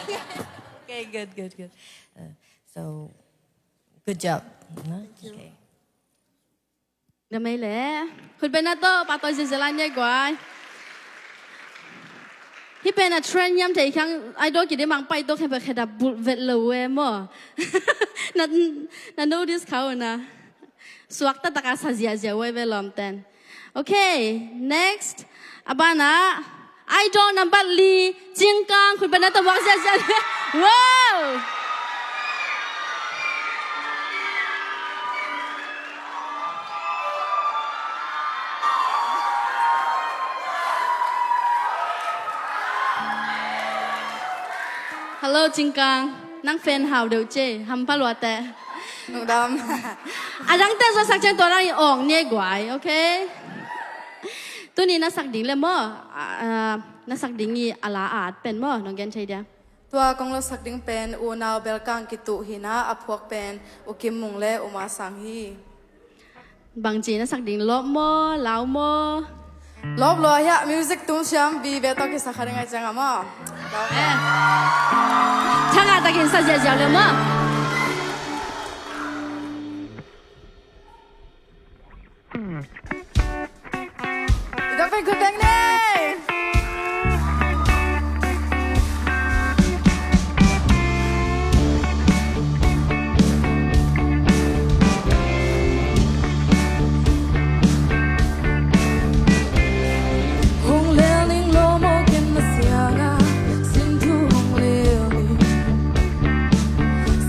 okay, good. So, good job. Okay. เดี๋ยวไม่แหละคุณเป็นนัตโต้ปาโตเซลันใหญ่กว่าที่เป็นเทรนด์ย้ำใจครั้งไอดอลกี่ได้มังไปตัวแค่แบบแค่ดับบุลเวลเลเวมั้งนั่นดูดิสเขานะสวักตะตะกาซาเซียเวเวลอมเตนโอเค next อาบานะไอดอลนัมบัตลีจิงกังคุณเป็นนัตโต้บอกเสียว้าว ฮัลโหลจิงกังนั่งแฟนหาวเดี๋ยวเจทำพะลัวแต่ หนูดอ่ะดังแต่จะสักเจนตัวเราออกเนี่ยกว่าโอเคตัวนี้นักสักดิ่งเลยมั้งนักสักดิ่งนี่อาลาอาดเป็นมั้งน้องแกนใช่เดีย ตัวกองเราสักดิ้งเป็นอูนาวเบลกังกิตุหินะอพวกเป็นอุกิมมุงเล่อุมาสังฮีบางจีนักสักดิ่งลบมั้งลาวมั้งลบเลยฮะมิวสิกตุ้งช้ำบีเบต้อกิสักอะไรไงจังอ่ะมั้งช่างอาตะกินสัจเจียวเลยมั้งจะเป็นคุณแดงเน่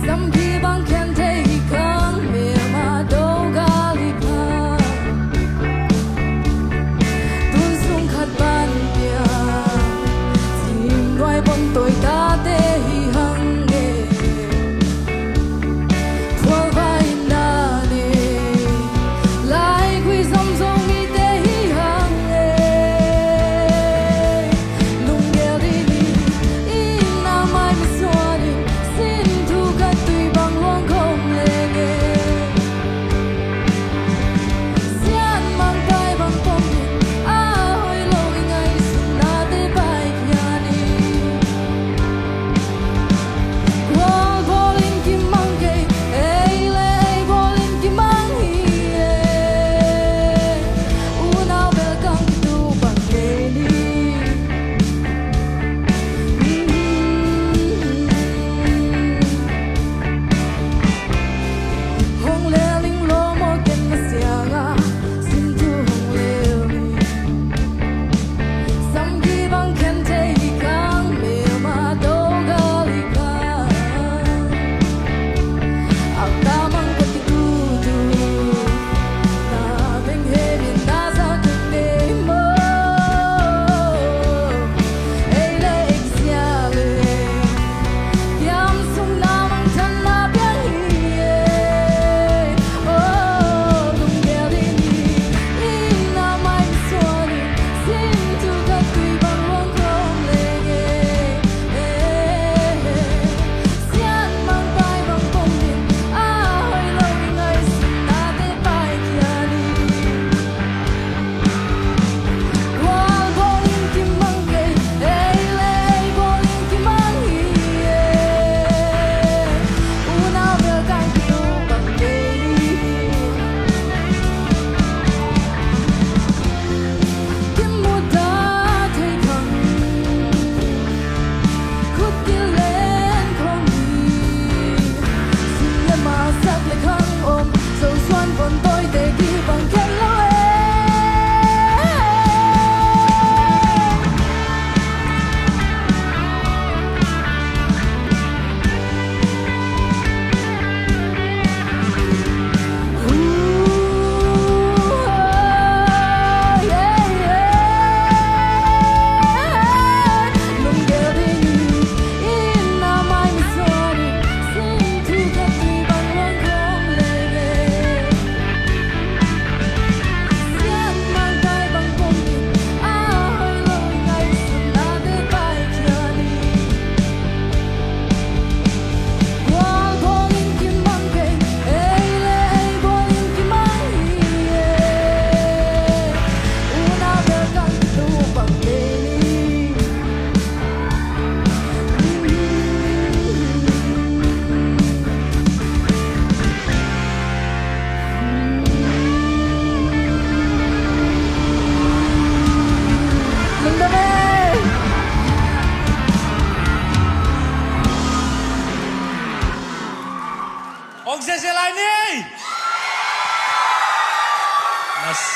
Hãy subscribe cho kênh Ghiền Mì Gõ Để không bỏ lỡ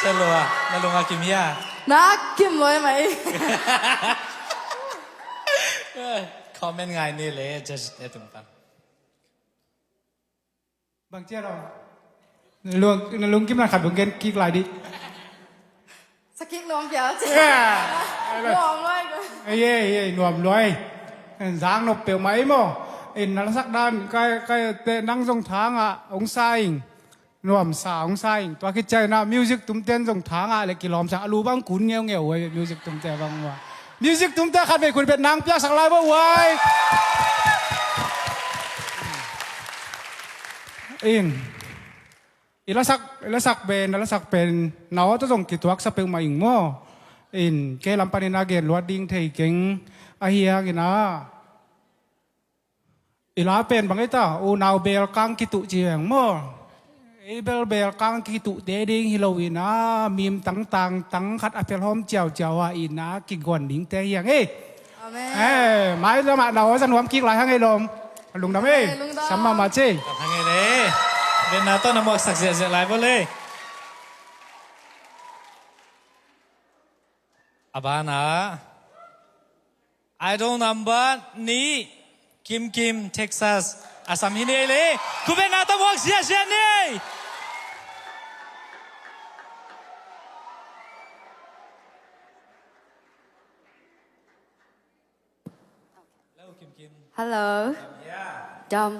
สลัวนาลุงอากิมยา นักกิมเลยไหม คอมเมนต์ไงนี่เลยจะตรงกัน บางเจ้าเราลุงกิมนันขัดบุงเกนกิ๊กลายดิ สกิกลงเปียวเจ๊ เอ้ย ลงเลยก็ เอ้ยหน่วมรวยสางนบเปียวไหมโมอินนัลสักด้านใกล้เตะนั่งทรงทางอ่ะองศาอิงหน่วมสาวองศาอิงตัวคิดใจนะมิวสิกตุ้มเต้นทรงทางอ่ะเลยกิลอมสังรู้บ้างขุนเงี้ยวเว้ยมิวสิกตุ้มเต้นบ้างว่ามิวสิกตุ้มเต้นขัดไปคุณเป็นนางเปียกสักลายบ่เว้ยอินละสักเป็นเนาจะส่งกิจวัตรสเปลมาอิงโมอินเกลัมปานินาเกลวัดดิ้งเทเก่งอาเฮียกินะอิลาเป็นบางไอ้ตาโอนาวเบลกังกิตุเจียงโมเบลกังกิตุเดดิ้งฮิโลวีนะมีมตั้งขัดอภิรมเจ้าอินะกิกวนดิ้งเตยยังไม้ละมาเราสนวมกิกหลายทั้งไอ้ลมลุงดำสัมมาเจกับทางไงเลยเป็นนาต้นน้ำมันสักเสียหลายบ่เลยอาบานะไอดอลนัมเบอร์นี้กิมเท็กซัสอาสามินเลยคุณเป็นนาต้นน้ำมันเสียนี่ฮัลโหลดอม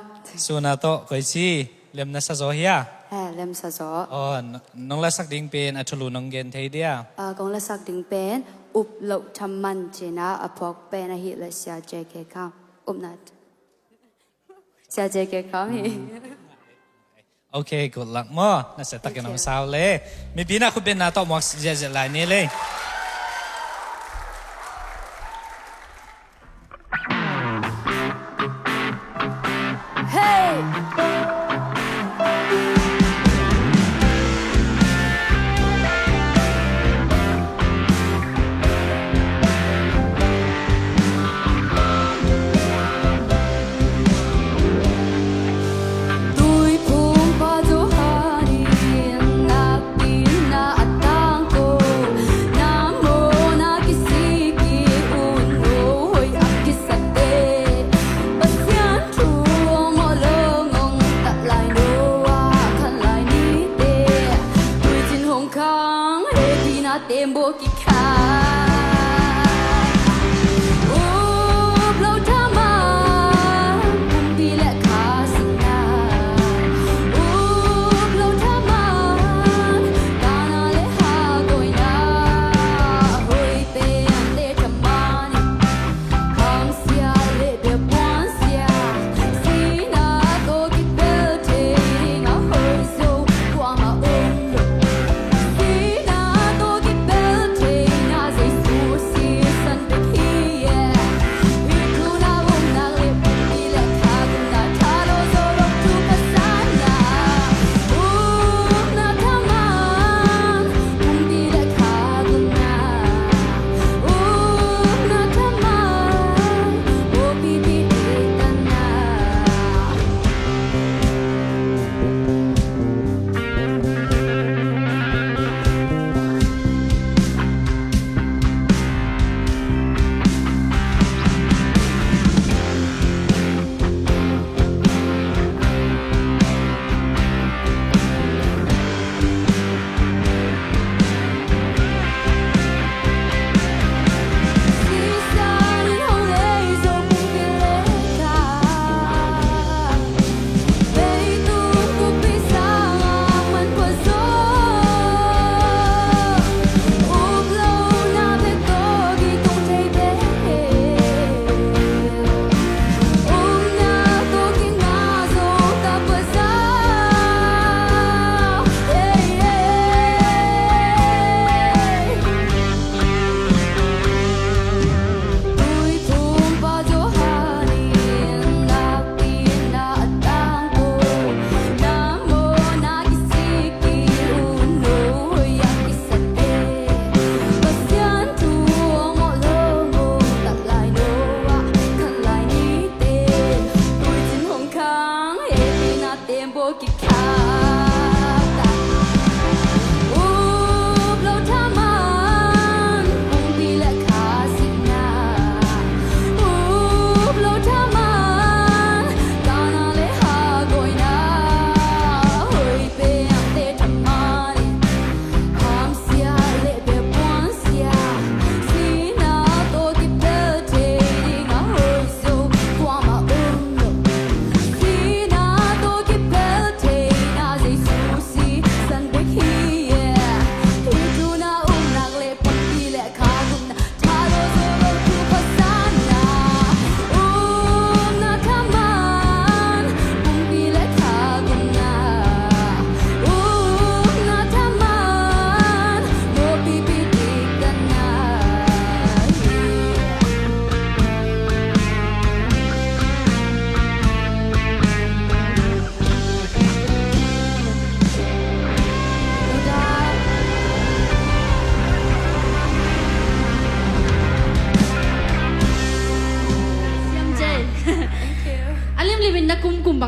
สุนาโตก็ชีเล่มนัสโซเฮียเล่มซาโซอ๋อน้องละสักดิ่งเป็นอัชลูน้องเกนเทียเดียกองละสักดิ่งเป็นอุบโลทำมันจีน่าอพอกเป็นอาหิเลเซียเจเกคำอุบนัดเซียเจเกคำฮีโอเคกูหลักมั่วน่าจะตักกันน้ำสาวเลยมีปีน่าคุณเป็นนาโตมักเจหลายนี่เลยSay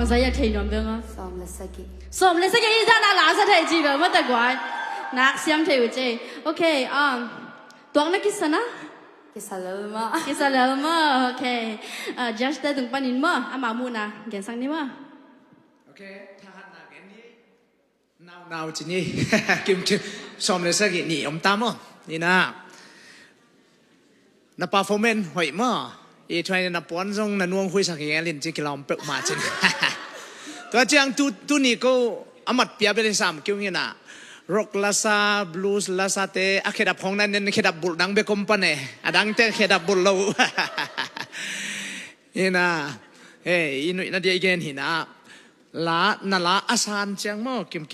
bằng giấy thầy nhóm được không ซ้อมและสกิ xóm lên sẽ cái ra là lá sẽ thầy chỉ bảo mất tài quái nát xem thầy chơi ok tuang na kisa na กิสลมา kisa lelma ok just ta tung panin mo ama muna gen sang ni mo Okay, tahan na gani. Now chini kim kim som le sa gi ni om ta mo. Ni na performance hoi mo. E try na pon jong na nuang hui sa gi lin chi kilom pe ma chin. To chang tu ni ko amat pia be sam kyu ngi na. Rock lasa blues lasa te akhedap hong nan nen khedap bul dang be kompane. Adang te khedap bul lo. Ina inu na dia again hina. La nala asan chiang mo kim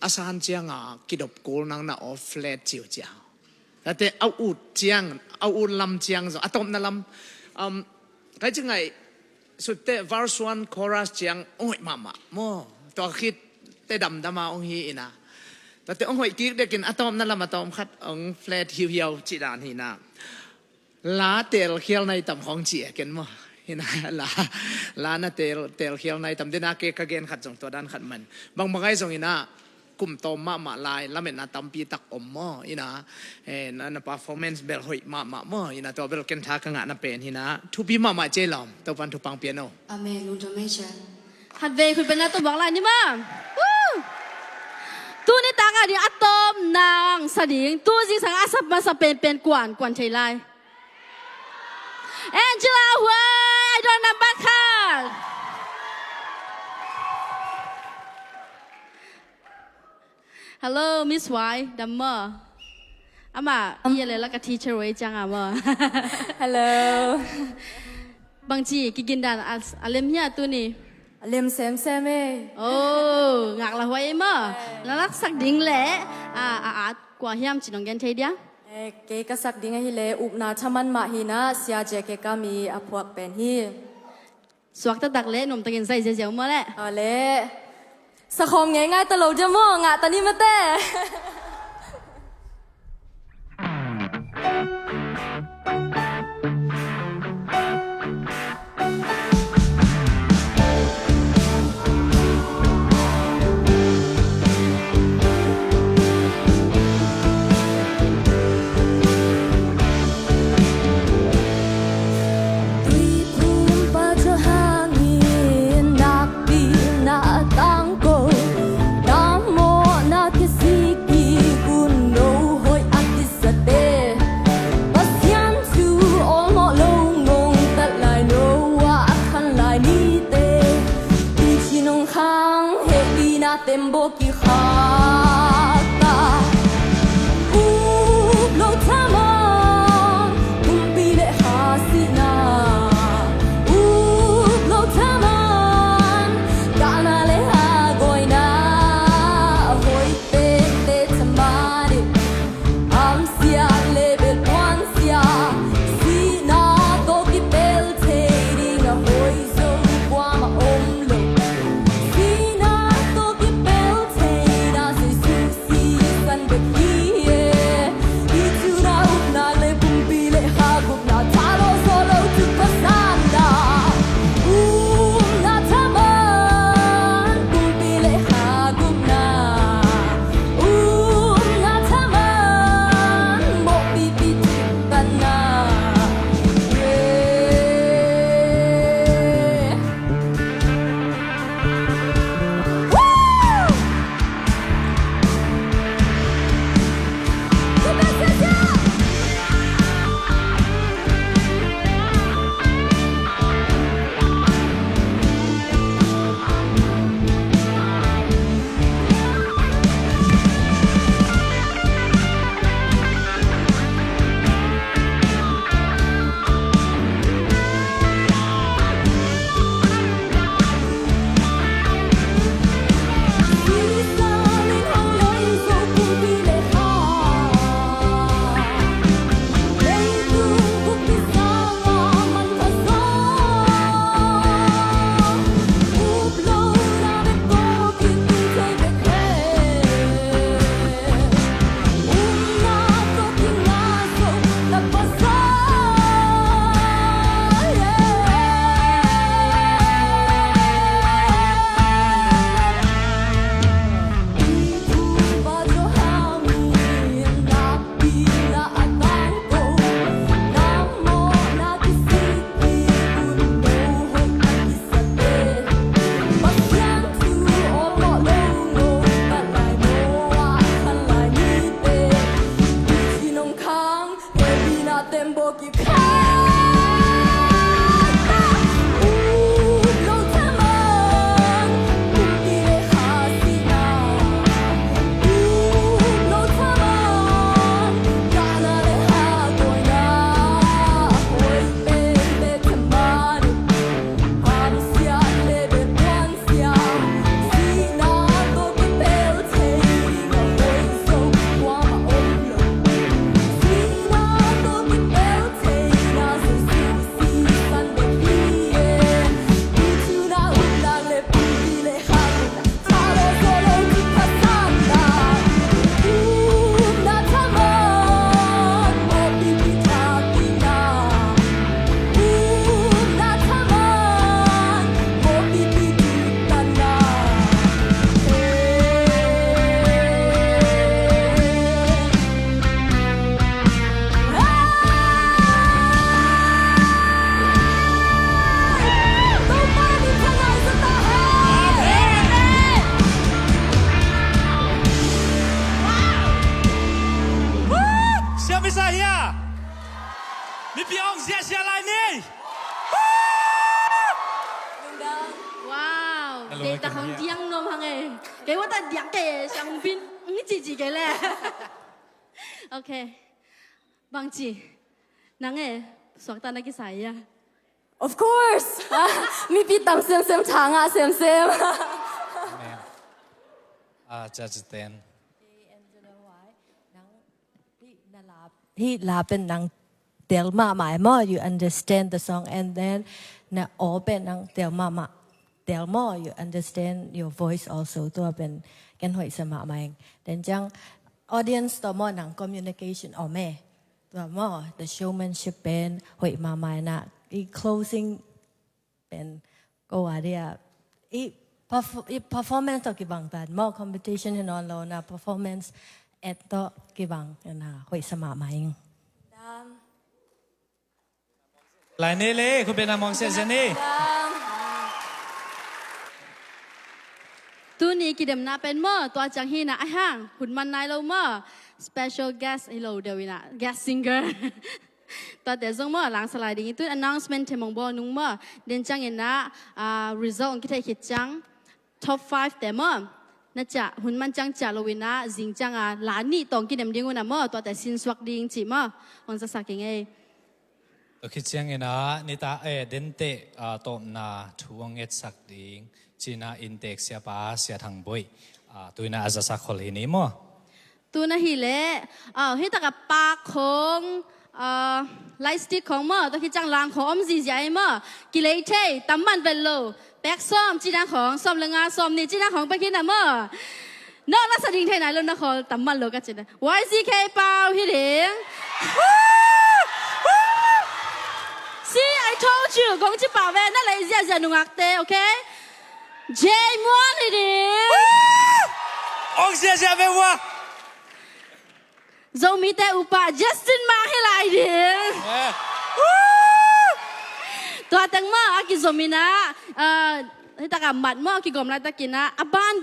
asan chiang kidop kul nang na off flat chiu chiao tate au ut chiang au ut lam chiang zo atom na lam kai chingai sutte verse 1 chorus chiang oi mama mo to khit te dam dama ong hi ina tate ong hoi ki de kin atom na lam atom khat ong flat hiu chi dan hi na la tel khial nai tam khong chi ken mo ina la na tel khial nai tam dena ke ka gen khat jong to dan khat man bang bangai jong ina kum to ma lai la men na tam pi tak om mo ina na performance bel hoi ma mo ina to bel ken tha ka nga na pen hina thu pi ma che lom to pan thu pang piano อาเมนลุงจะไม่เชื่อ หัดเวคุณเป็นนักตัวบอกอะไรนี่มั้งตู้นี่ตากะดิอะตอมนางสดิงตู้จิสังอาสับมาสเปนเป็นกวนเทไลAngela Huay I don't number card Hello Miss Huay Dammer อามาiya le la ka teacher Huay chang ama Hello บางทีกินดานอาเลมเฮียตัวนี้ เล่มแซมเอ้ โอ้งากละหวยมั้แล้วรักสักดิ่งแหละกว่าเฮียมจินองแกนเทเดีย เกกสักดิ้งฮิเลอุบนาชมันมาฮินะเสียเจเกกามีอพวกเป็นฮี สวักตะดักเละหนุ่มตะกินใส่เจียวมาแหละ เละสะคมง่ายๆตลกจะม่วงตอนนี้มาเต้你比昂谢谢来你。Wow, để ta không tiếng nôm hăng ấy. Cái what ta tiếng cái sang pin, nghĩ gì cái lẽ. Okay, bang chị, nang ấy, suốt ta nói cái gì à? Of course, mi bị tang xem chang à xem. Just then. He lapen nang Delma my more you understand the song and then na open nang Delma you understand your voice also ตัวเป็นกันหอยสมาใหม่ then จัง audience ตัวมอนัง communication อ๋อแม่ตัวมอ the showmanship เป็นหอยมาใหม่นะอี closing เป็นก็ว่าเดียอี performance ตัวกี่บางแต่มอ competition นอนโลนะ performance เอ็ดตัวกี่บางนะหอยสมาใหม่หลายนี่เลยคุณเป็นนามองเซนนี่ตัวนี้กิดมนาเป็นเมื่อตัวจังฮีนะไอ้ห่างหุ่นมันนายเราเมื่อ special guest ไอ้เราเดียวนะ guest singer ตัวเดี๋ยวส่งเมื่อหลังสไลด์ดิ้งตัว announcement เทมองบอนุ่งเมื่อเดินจังเห็นนะresult คิดให้คิดจัง top 5 แต่เมื่อน่าจะหุ่นมันจังจ่าเราวินะจิงจังหลานนี่ตองกิดมดิ้งวันน่ะเมื่อตัวแต่สินสวักดิ้งจีเมื่อวันจะสักยังไงตัวคิดยังไงนะนี่ตาเดนเตตบนาทวงเอ็ดสักดิ้งจีน่าอินเด็กเสียป้าเสียทางบ่อยตัวน่าอาจจะสักคนนี้มั้งตัวน่าฮิเล่ให้ตะกับปากของไลท์สติ๊กของมั้งตัวคิดจังลางของอมจีใหญ่มั้งกิเลสเทตั้มมันเป็นโลแบกซ้อมจีน่าของซ้อมเรื่องงานซ้อมนี่จีน่าของไปกินน่ะมั้งนอกนั้นสดิ่งไทยไหนแล้วนะขอตั้มมันโลกันจีน่า YCK เปล่าฮิเล่See, I told you, 講起bảo vệ nó lấy ra nung ác tê, OK? Jay muốn đi đi. Ông sẽ về qua. Dẫu mi tê upa Justin mà hay lại đi. Tòa tăng mà, aki dẫu mi na, hay ta cả mặt mà, aki gom lại ta kina,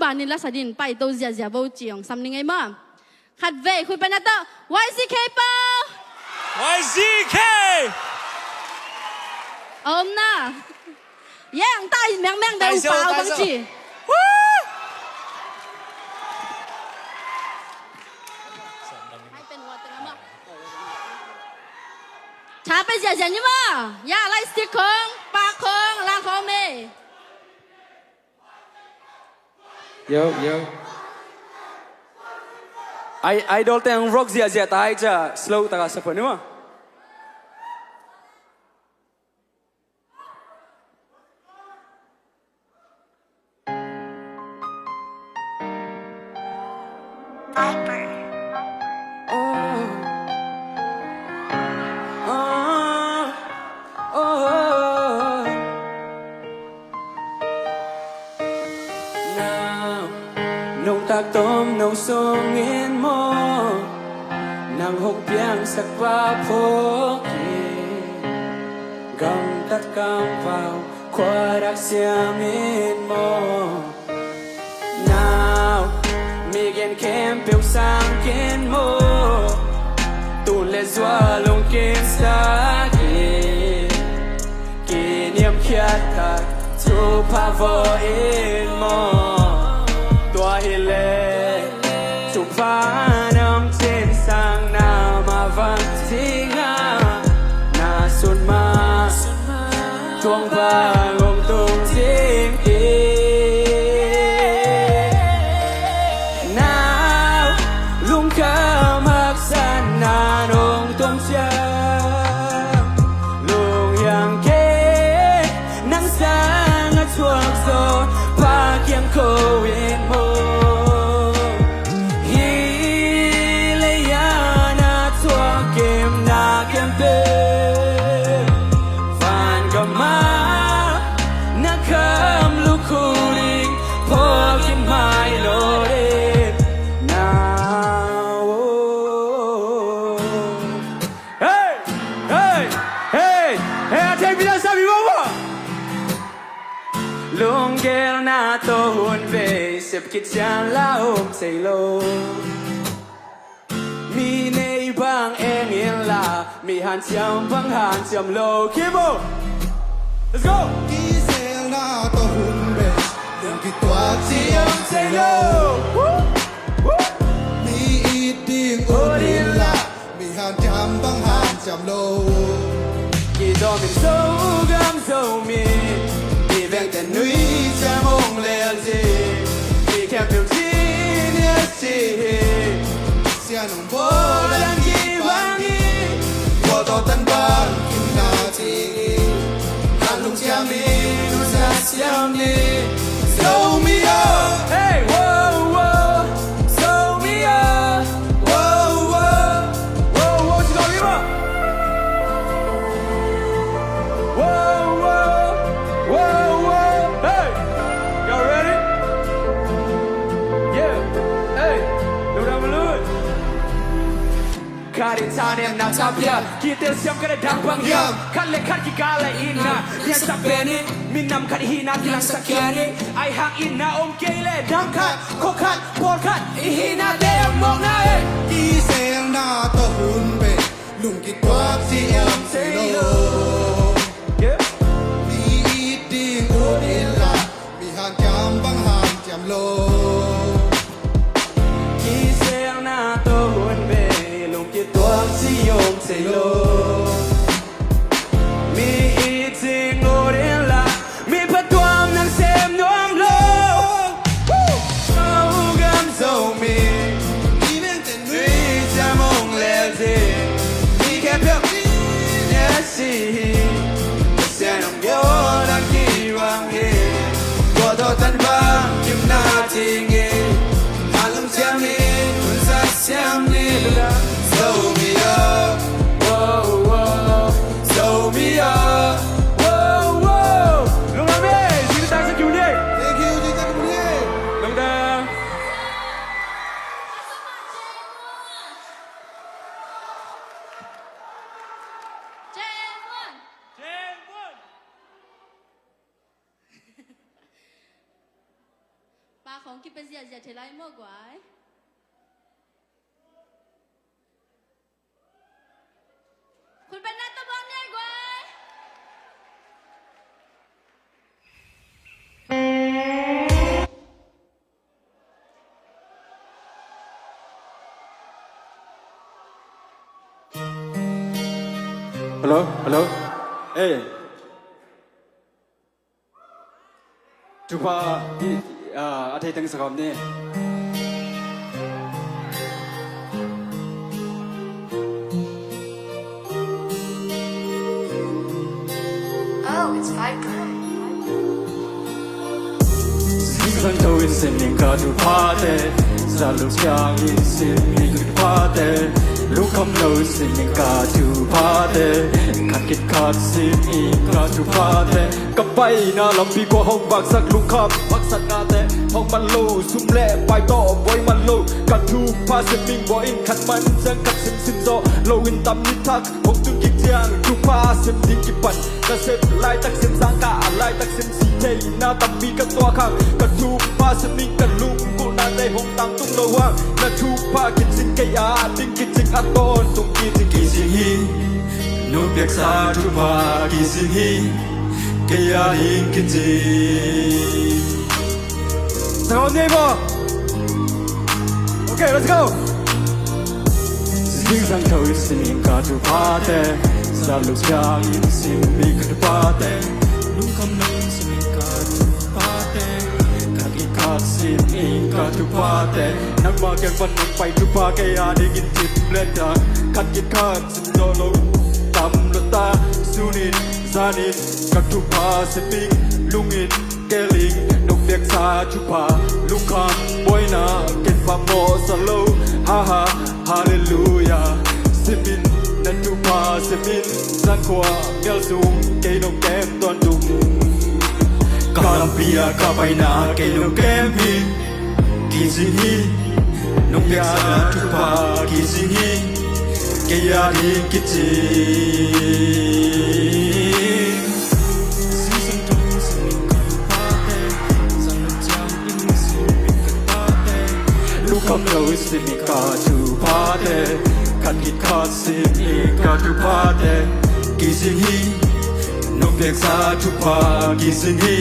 ban nila sa din, pai tâu zia vô chiong, xăm ni ngay mà. Khát về, khui pa na to, YCK bao. YCK. Ôm na, yang tay mèng đâu bao bằng chỉ. Chả phải giờ giờ như mà, ya lại stick không, ba không, lang không mê. Yo. Idol teng rock zia tai cha slow ta ka support ni ma. Tôm nấu sông yên mơ nàng hồng piang sắc va phố gầm tất cam vào qua đặc xiêm yên mơ nào mi gen kem piu sang kiến mơ tu lệ doa lông kim sa giat ka tu pa vo in mo tua hile tu pa nam trên sang na ma van tinga na sun ma tuang ba ngom tung ting now lung ka mak san na nong tung cha lung yang ke nang sang a chuak so pa kiang ko in mo hi le ya na chuak kem na kem pe fan ka ma na kam lu khu ring po kim mai lo de now hey hey hey hey take me down sabi mo lung gel na to hun ve sep kit chan la say lo mi nei bang eng in la mi han chiam bang han chiam lo kibo let's go ki sel na to hun be lung ki twa chiam say lo mi eating odilla mi han jam bang han jam lo ki do min so gam so mi mi veng ten nui cha mong le ji mi can feel genius sia nong bo lan ki bang ni bo to tan bang kim na ti na lung chiam mi nu sa chiam ni slow me up hey whoa whoa slow me up whoa whoa whoa whoa you got me up whoa whoa whoa whoa hey y'all ready yeah hey do that balloon Karin tanem na tapia kita siam kada dang bang yam kan le kan ki kala ina dia sapeni minam kan hina kilang sakiari ai hak ina om kele dang kan kokat polkat hina de mong na e ki sel na to hun be lung ki twa chiam say lo yeah mi eating odilla mi han jam bang han jam lo ki sel na to hun be lung ki twa chiam say lo mi eating odilla mi patwam nang sem nuam lo so gam so mi even ten nui cha mong le ji mi can feel yes sen ông yo đang kỳ vang nghe qua to tan vang kim na ting nghe alum xiam ni kun sa xiam ni slow me up whoa whoa slow me up whoa whoa lúc nào mê xin ta sẽ cứu đi thank you ji tak ni lúc đó baของกินเป็นเสียเทไลเมื่อกว่าคุณเป็นนักตบอลเนี่ยกว่า hello hello hey chupa a thei tang sakam ni Oh, it's Viper. San to in sin ning ka tu pate za lu kyang in sin ning ka pate lu kam no sin ning ka tu pate kan kit khat sin ning ka tu pate ka pai na lam bi ko hong bak sak lu khap bak sak na te hong man lo sum le pai to boy man lo ka tu pa sin ning boy in khat man sang kat sin sin zo lo in tam ni thak hong tu ki jiang tu pa sin ning ki pan ka sep lai tak sin sang ka lai tak sin si te na tam bi ka to khang ka tu pa sin ning ka lu ko na dai hong tang tung lo wang na tu pa kit sin ka ya ding kit sin a ton tung ki sin hi no piak sa tu pa ki sin hi kaya rin kiti Tawag niya mo Okay, let's go Sing sang thâu xin cả tu pate Sa lúc chang in xin mi cả tu pate Lúc không nên xin cả tu pate Các ít khát xin in cả tu pate Nang ma keng văn nang pai tu pa kaya đi in tip leta Các ít khát xin do lâu Tam lo ta sunin zanin Các tu pa xin ping lungin keling Nông việc xa tu pa lung khang boy na Ken pa mo sa lâu Ha ha Hallelujah Simin nan tu pa simin San kwa mial sung Kay nong kem tuan dung Kalampia kapay na Kay nong kem hi Kising hi Nong việc xa tu pa Kising hi Kaya rin kiting Come now is in me car to party Can't get caught in me car to party Kissing he No vex to party Kissing he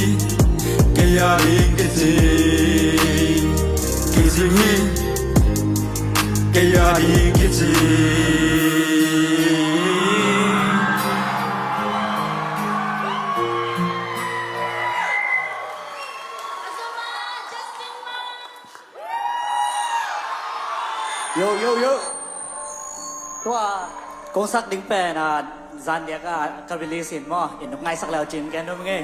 Kaya ring kissing Kissing he Kaya ring kissing Yo Tua công sắc đính bè là gian điếc các vị lý xin mò in lúc ngay sắc leo chính cái đúng nghe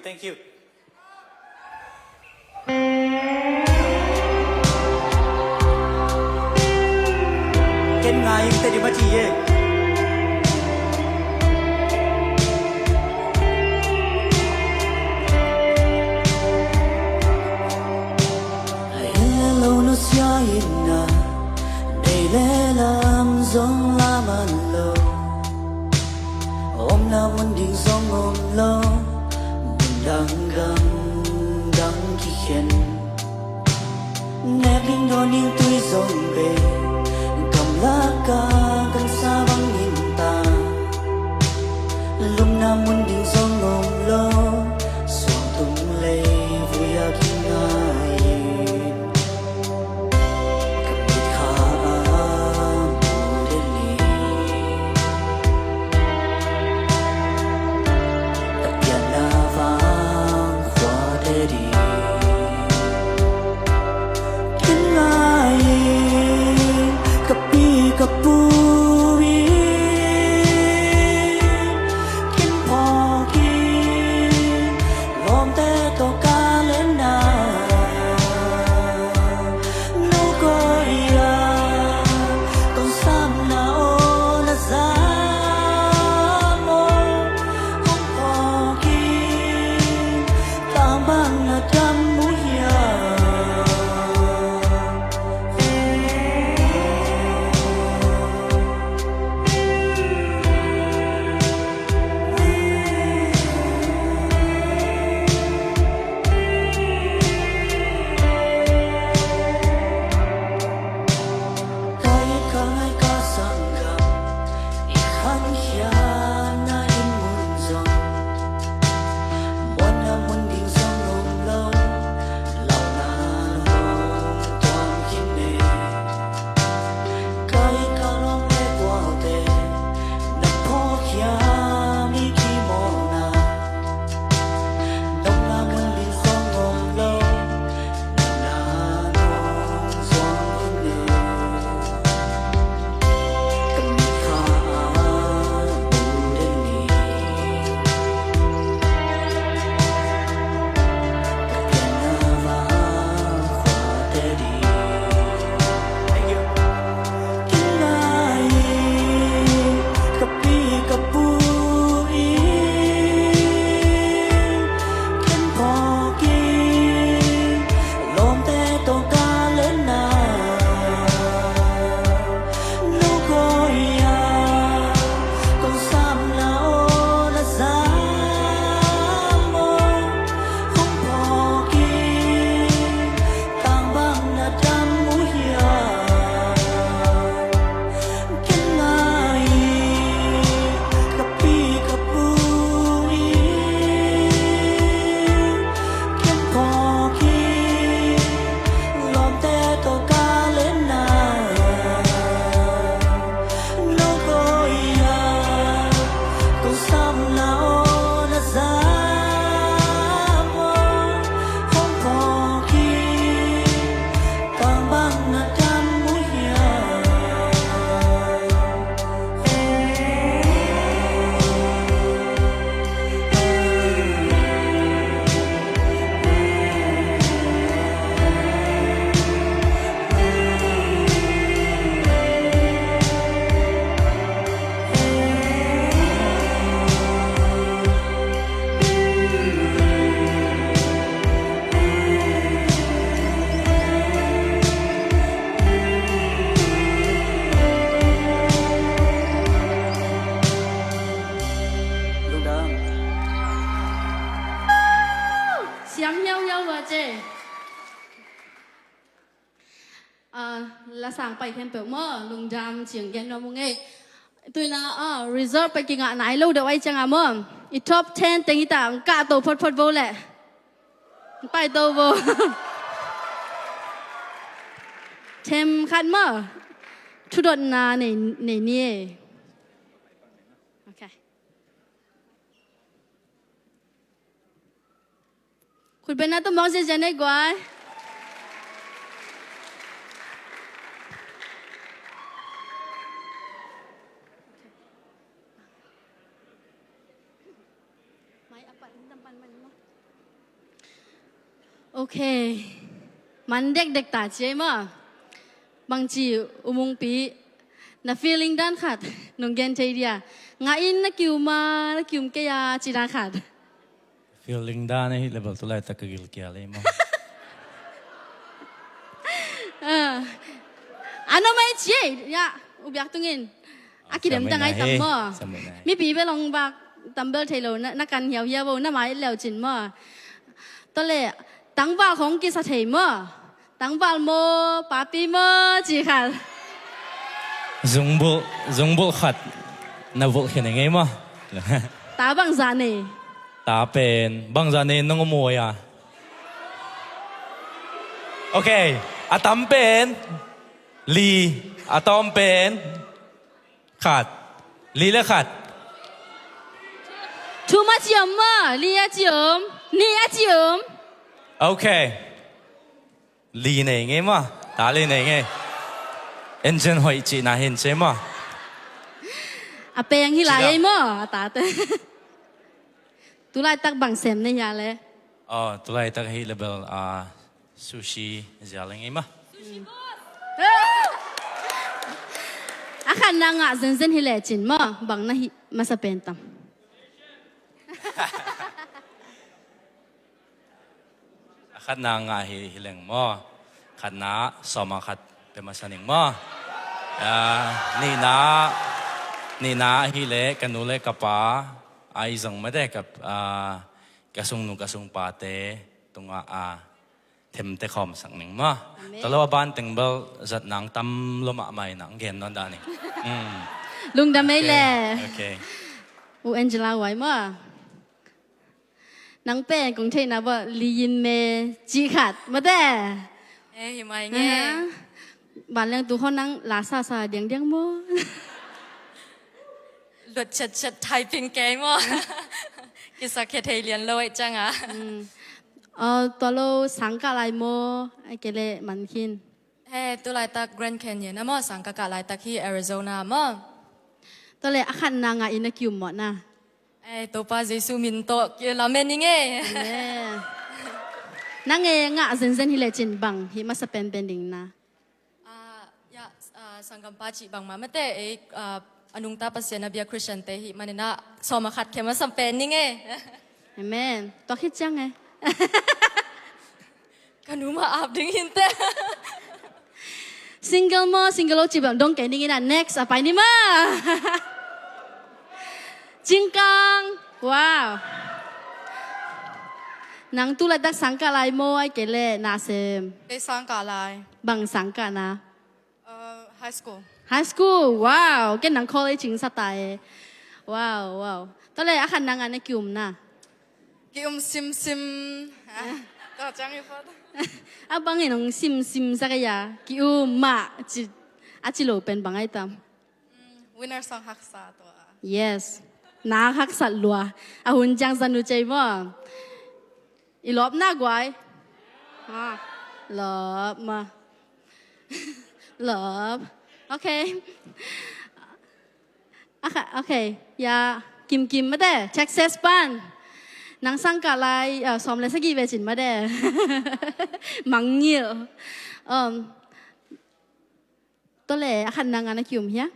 Thank you. Ken ngai te di machi ye. Hello no sia ina, dei le lam zong la man lo. Om na mun ding zong om lo. Đang gầm đang khi khen nếp linh đôi những tuy dòng bề cầm lá ca gần xa vắng nhìn ta lúc nào muốn đình dòng ngông lo xoang tung lê vui à khi ngài cầm biết khá bù đến lì tập nhận là vang đi Kenai kapi kapu sang pai thêm biểu mơ lùng đam chieng gen nó mong nghe tôi na reserveไปกินอ่ะไหนลูกเดี๋ยวไว้จังอ่ะมออีท็อป10ติงอีตางกะโตพดโบแหละไปโตโบเทมคันมอทุดนาในนี่โอเคคุณเป็นนักต้องมองเสียใจได้กว่าโอเคมันเด็กตาเจ๊มั้งบางทีอุโมงค์ปีน่ะ feeling ด้านขาดน้องเกนใจเดียงาอินนักคิวมานักคิวเกียจีด้านขาด feeling ด้านนี้ level ตัวไหนตะกิลเกียเลยมั้งอันนั้นไม่ใช่ยะอุบยักตุงินอากิเดมตั้งไงตั้มมั้งมีปีไปลองบักตั้มเบลเทโลนักการเหี่ยวบ่น่าหมายเหลวจินมั้งตอนแรกตั้งบาลของกิสเทมะตั้งบาลโมปาปีมะจีค่ะซงบุขัดน่าบุเห็นยังไงมั้งตาบังซาเนตาเป็นบังซาเนน้องโมยอ่ะโอเคอาตัมเป็นลีอาตอมเป็นขัดลีและขัดทูมาจิมมะลีอาจิมนี่อาจิมโอเคลีไหนไงมั้งตาลีไหนไงเอ็นจินหอยจีน่าเห็นใช่มั้งอาเปยังฮิลายมั้งตาเตตุลาตักบังเซมเนี่ยยาเลยตุลาตักให้เลเวลซูชิจะอะไรไงมั้งอาขันนางอ่ะเซนฮิเลจินมั้งบังน่ะฮิมาสเปนตัมขัดนางาฮิเลงมั้งขัดน้าสอมาขัดเป็นมาสนิงมั้งนี่นะฮิเลกันนูเลกับป้าไอ้จังไม่ได้กับกระทรวงกระทรวงปาเตตรงเทมเตคอมสังหนึ่งมั้งตลอดบ้านตึงเบลจัดหนังตั้มลมไม่หนังเกนนอนดานี่ลุงดำไม่แลโอเคอูแองเจล่าไว้มั้งนังเป็นกรุงเทพนะว่าลียินเมจีขัดมาได้หิมะเงี้ยบ้านเลี้ยงตัวเขานั่งลาซาเดียงมั้งหลุดชัดไทยพิงเกมมั้งกิสักเคเทเลียนเลยจังอ่ะตัวเราสังกัดอะไรมั้งไอ้เกลมันคินตัวไรตักแกรนด์แคนยอนนะมั้งสังกัดอะไรตักที่แอริโซนามั้งตัวเลยอาคันนางอินนักคิวมั้งนะตัวป้าเจสุมินโตกิลาเมนิงนั่งงะเซนฮิเลจินบังฮิมาสเปนเป็นดิ่งนะสังกัดป้าจีบังมาเมื่อแต่อนุงตาปัสยานาเบียคริสเตียนเตหิมันน่ะสอมาขัดเขมาสเปนนี่ไงเอเมนตัวคิดจังไงกันหนูมาอาบดึงหินเต้single มั้ง single จีบังดงแกนี่นะ next ไปนี่มั้งจิงกังว้าวนังตุลาดักสังกัดอะไรโมไอเกลนาเซมสังกัดอะไรบังสังกัดนะhigh school high school ว้าวแกนัง college จิงสไตล์ว้าวตอนแรกอาคันนังอันนี้กิ่มนะกิ่มซิมก็จังอีพอดบังเห็นน้องซิมสักอย่างกิ่มมาจิโลเป็นบังไอตั้ม winner สังหักษาตัว yes นาฮักสัตลัวหุ่นจังสนุกใจมั้งอีลบหน้ากวยลบมาลบโอเคโอเคอย่ากิมมาได้เช็คเซสปันนังสังกัดอะไรซ้อมเลยสักกี่เวจินมาได้มังเงี้ยตัวเล่ขันนางานนักคิวมั้ย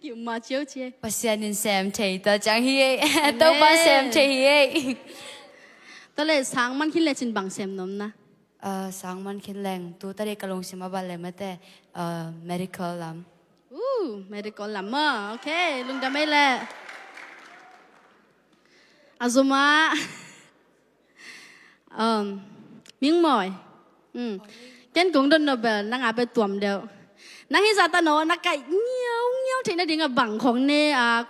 กิ่มมาเชียวเชียภาษาหนึ่งแซมเทยตัวจังเฮียตัวภาษาแซมเทยตัวเลยสังมันคิดเลยจินบังแซมนมนะสังมันคิดแรงตัวตาเด็กกลงสิมาบัลเลยมาแต่medical ลำmedical ลำมั้งโอเคลุงจะไม่แลอาซุมา มิงมอยเกนกงดนโนเบลนังอาไปตัวมเดียวนักฮิซาตโนนักไก่เงี้ยวเงี้ยวที่นั่นดิ่งบังของเน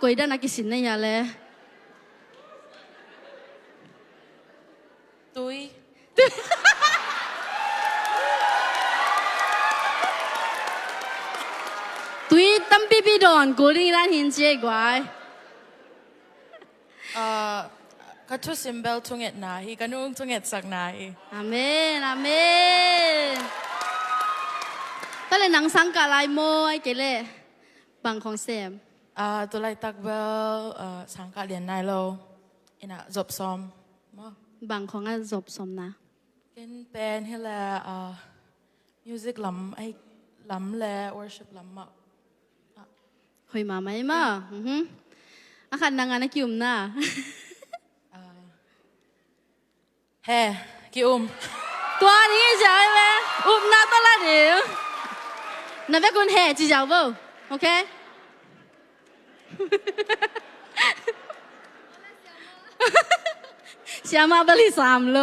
กวยด้านนักกิสินเนี่ยเลยตุยตุยตั้มปีปีดอนกูนี่ร้านหินเจ๊กวายก็ทุกสิมเบลทุ่งเอ็ดนาฮีกันนุ่งทุ่งเอ็ดสักนาฮีอาเมนอาเมนตอนเลยหนังสังกัดลายโมไอ้เกล่บังของเซมตัวไลตักเบลสังกัดเรียนนายโลอินะจบซ้อมบังของอ่ะจบสมนะเป็นให้แลมิวสิกลำไอ้ลำแลวอร์ชิปลำมาหอยมาไหมมาอาคันนางานนักยุ่มนะเฮ้กี่ตัวนี้ใช่ไหมน่าตลาดเดียวนั่นเป็นคนเฮ้จีจ้าบ่โอเคเสียมาบริสามโล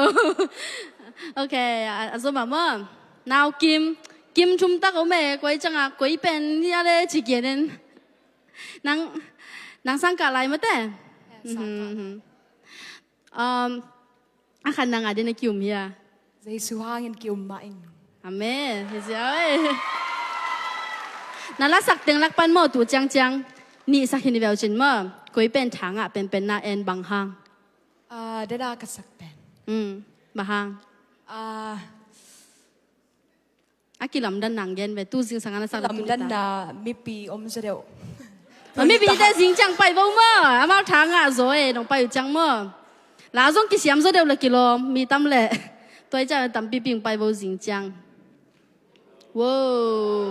โอเคอาสมมตินาวกิมชุมตะเขาแม่กวยจังกวยเป็นที่อะไรจีเกียนนางสังกัดอะไรมาแต่อาคันนางอาเดนกิวมีอะใจสุฮางินกิวมาอิงอเมนเฮ้ยนั่นละสักเตียงลักปันหม้อตัวจังนี่สักหินเวลจินมั้งกวยเป็นทางอ่ะเป็นนาเอ็นบางห้างเดดากสักเป็นบางห้างอากิลำดันหนังเย็นไปตู้สิงสังกัดสักลำดันน่ะมีปีอมเสดียวมันไม่ปีแต่สิงจังไปบ้างมั้งอามาทางอ่ะโซ่น้องไปอยู่จังมั้งลาส่งกิเสียมเสดียวละกิโลมีตั้มเละตัวจะตั้มปีปิงไปบ้างสิงจังว้าว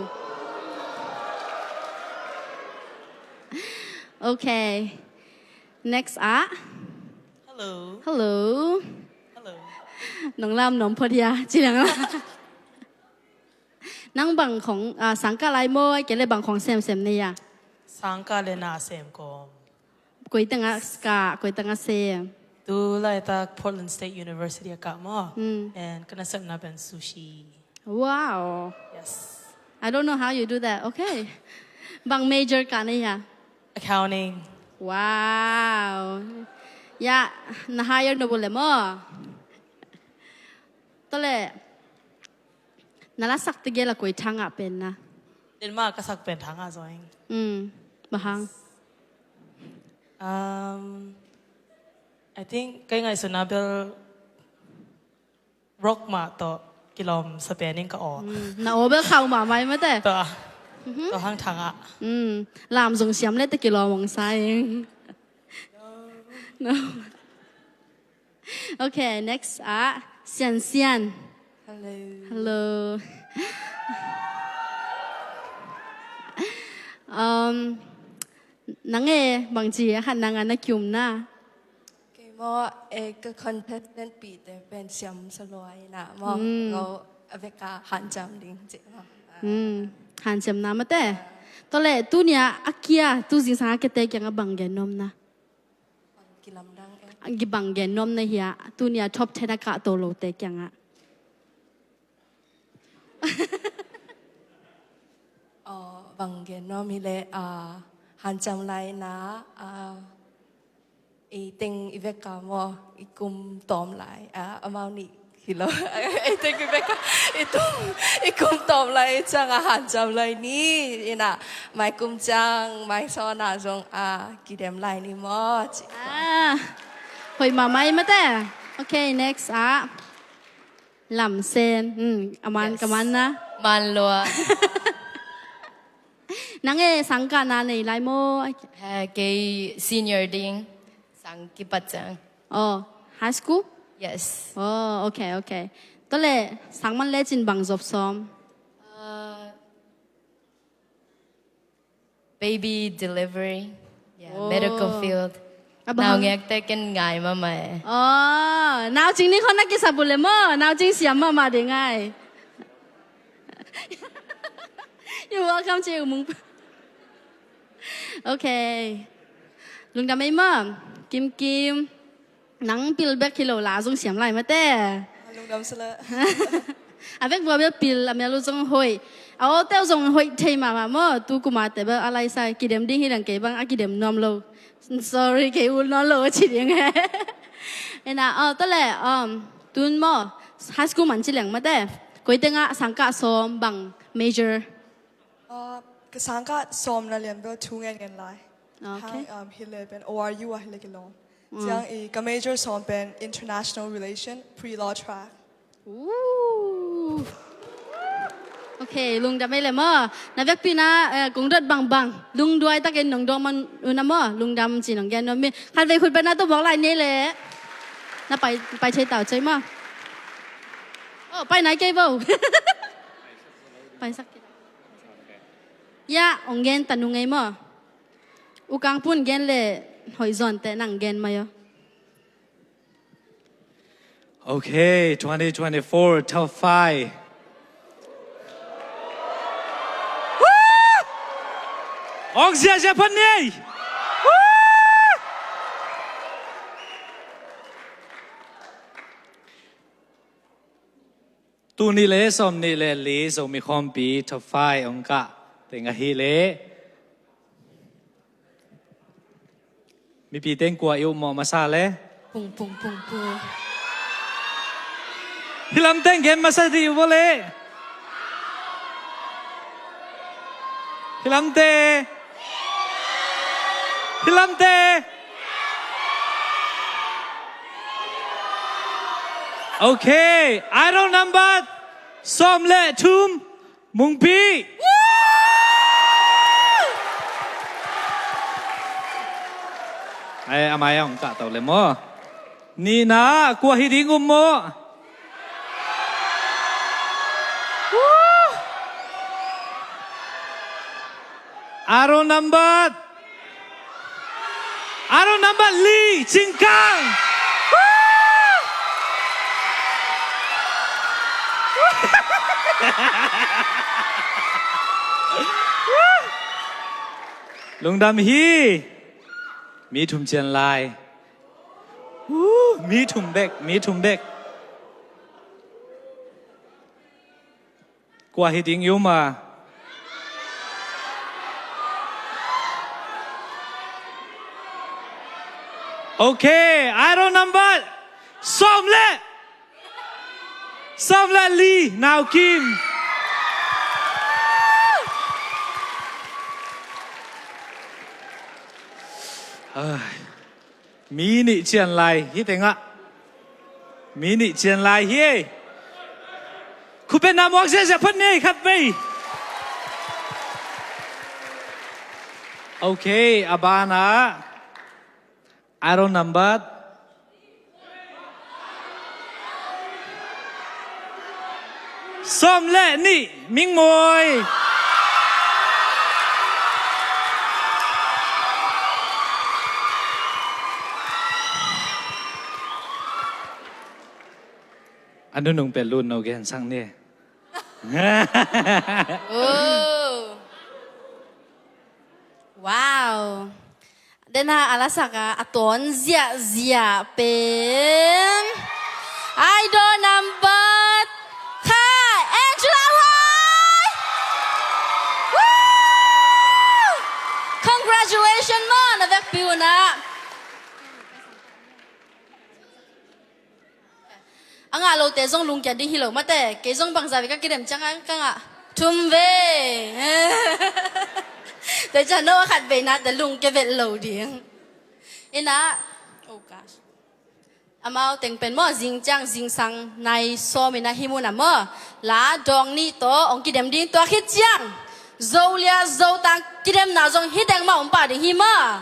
โอเค next hello น้องลำน้องพอดีอะจีนังละนั่งบังของสังกัดไลโม่เกี่ยวกับบังของเซมเนี่ยสังกัดเลน่าเซมก็กุยตังสกากุยตังเซมดูไล่จาก Portland State University กับมั้งand ก็น่าสนใจเป็นซูชิ wow yes I don't know how you do that okay บัง major กันเนี่ย accounting wow ยะน่า hire นบุเลยมั้งตอนแรกนั่นละสักตะเกียละกุยทางอ่ะเป็นนะเดนมาร์กก็สักเป็นทางอ่ะจอยบางI think ก็ยังไงสุนัขเบลร็อกมาต่อกิโลมสเปนนิ่งก็ออกน่าโอเบลเข้ามาไหมไม่แต่ต่อห้างทางอ่ะลามส่งเสียมเล่ตะกิโลมองซ้ายเอง no okay next เซียนhello นังบางทีค่ะนางอันนักยุ่มนะก็คอนเทนต์ปีแต่เป็นเสียมสลวยนะมองเราเวกาหันจำดิ้งเจ้าหันจำน้ำมาแต่ตอนแรกตู้เนี่ยอักเกียตู้สิงสารเกตเยังบังแกนนมนะกิลำดังกิบังแกนนมนะเฮียตู้เนี่ยชอบเทนักะโตโลเตกยังอะบังแกนนมมีเลยหันจำไรนะอีติงอีเวกามออีกุมตอมไหลอามานี่คิดแล้วอีติงอีเวกาอีตุ้มอีกุมตอมไหลจังอาหารจำเลยนี่อีน่ะไม่กุมจังไม่สอนาจงกิเดมไหลนี่มอหอยมาไหมมาแต่โอเค next ลำเซนอามันกับมันนะมันลัวนังสังกัดนานในไลโมเกย์ senior ดิ้งสังกิปัจจังhigh school yes โอเคตอนแรกสังมันเล่จินบังจบซ้อมbaby delivery medical field นาวเงี้ยแต่กันง่ายมาไหมนาวจริงนี่เขานักกิจบุญเลยมั้งนาวจริงเสียมาได้ไง You're welcome to มึงโอเคลุงดำไม่มั่งกิมนังปิลเบกกิโลลาส่งเสียมไรมาแต่ ลุงดำซะละ à vek bua bel pil à melu jong hoi ao teo jong hoi thei ma mo tu kuma te ba alai sai ki dem ding hi dang ke bang a ki dem nom lo sorry ke ul no lo chi ding he ena to le tun mo high school man chi leng ma te koi te nga sangka som bang major กระสังกัดซ้อมนั่นเรียนเบลทุ่งเงินกันไลให้ฮิเลเป็น ORU อะฮิเลกิลงจังอีกเมเจอร์ซ้อมเป็น International Relation Pre-Law Track โอเคลุงจะไม่เลยมั้งนาเวกปีน่ากงรถบังลุงด้วยตะเกียนหนองดองมันนะมั้งลุงดำจีนหนองแกนนมีคันไปคุณเป็นน่าต้องบอกอะไรนี่เลยน่าไปใช้เต่าใช่มั้งโอ้ไปไหนเกย์บ่ไปสักยะองเกนตันนุงไงมั้งอุกังปุ่นเกนเลยหอยซอนแต่นังเกนมาเยอะ Okay, 2024 top 5. Ong sia Japan ni. Tu ni le som ni le li so mi khom pi top 5 ong ka tenga hi le. Mi pi teng kwa yu mo ma sa le. Pung. Hilam teng gen masadi boleh. Hilam te. Okay, idol number som le tum mung pi. Ai amai ang ka tau le mo. Ni na kwa hiding mo. Aro number Lee Chingkang. Lung Dam Hi Mi Thum Chian Lai. Mi Thum Dek. Kwa hiding yuma. Okay, idol number Som Le Lee Now Kim. Mi Nị Chian Lai hi tiếng ạ. Mi Nị Chian Lai hi. Khu bên Nam Wang sẽ phân nê khắp vây. Okay, Abana. Idol number Som Le Nị Minh Môi. Anh đừng nung luôn nào cái sang nè. Wow. Dena alasaka aton zia pen idol number Kai Angela Wai. Woo! Congratulations mo na vek piu na. Anga lo te zong lung kya ding hilo mate ke zong bang zawi ka kidem changa kanga tumve. Để cho nó khát về nát để lung cái vẹt lầu điếng, ina, oh gosh, amao tiếng pen mo jing sang nai so mình na himu na mo, lá dong ni to ông kia đem điếng to hít chang, dâu lia dâu tang kia đem nào dong hít đang mau pa điếng himu,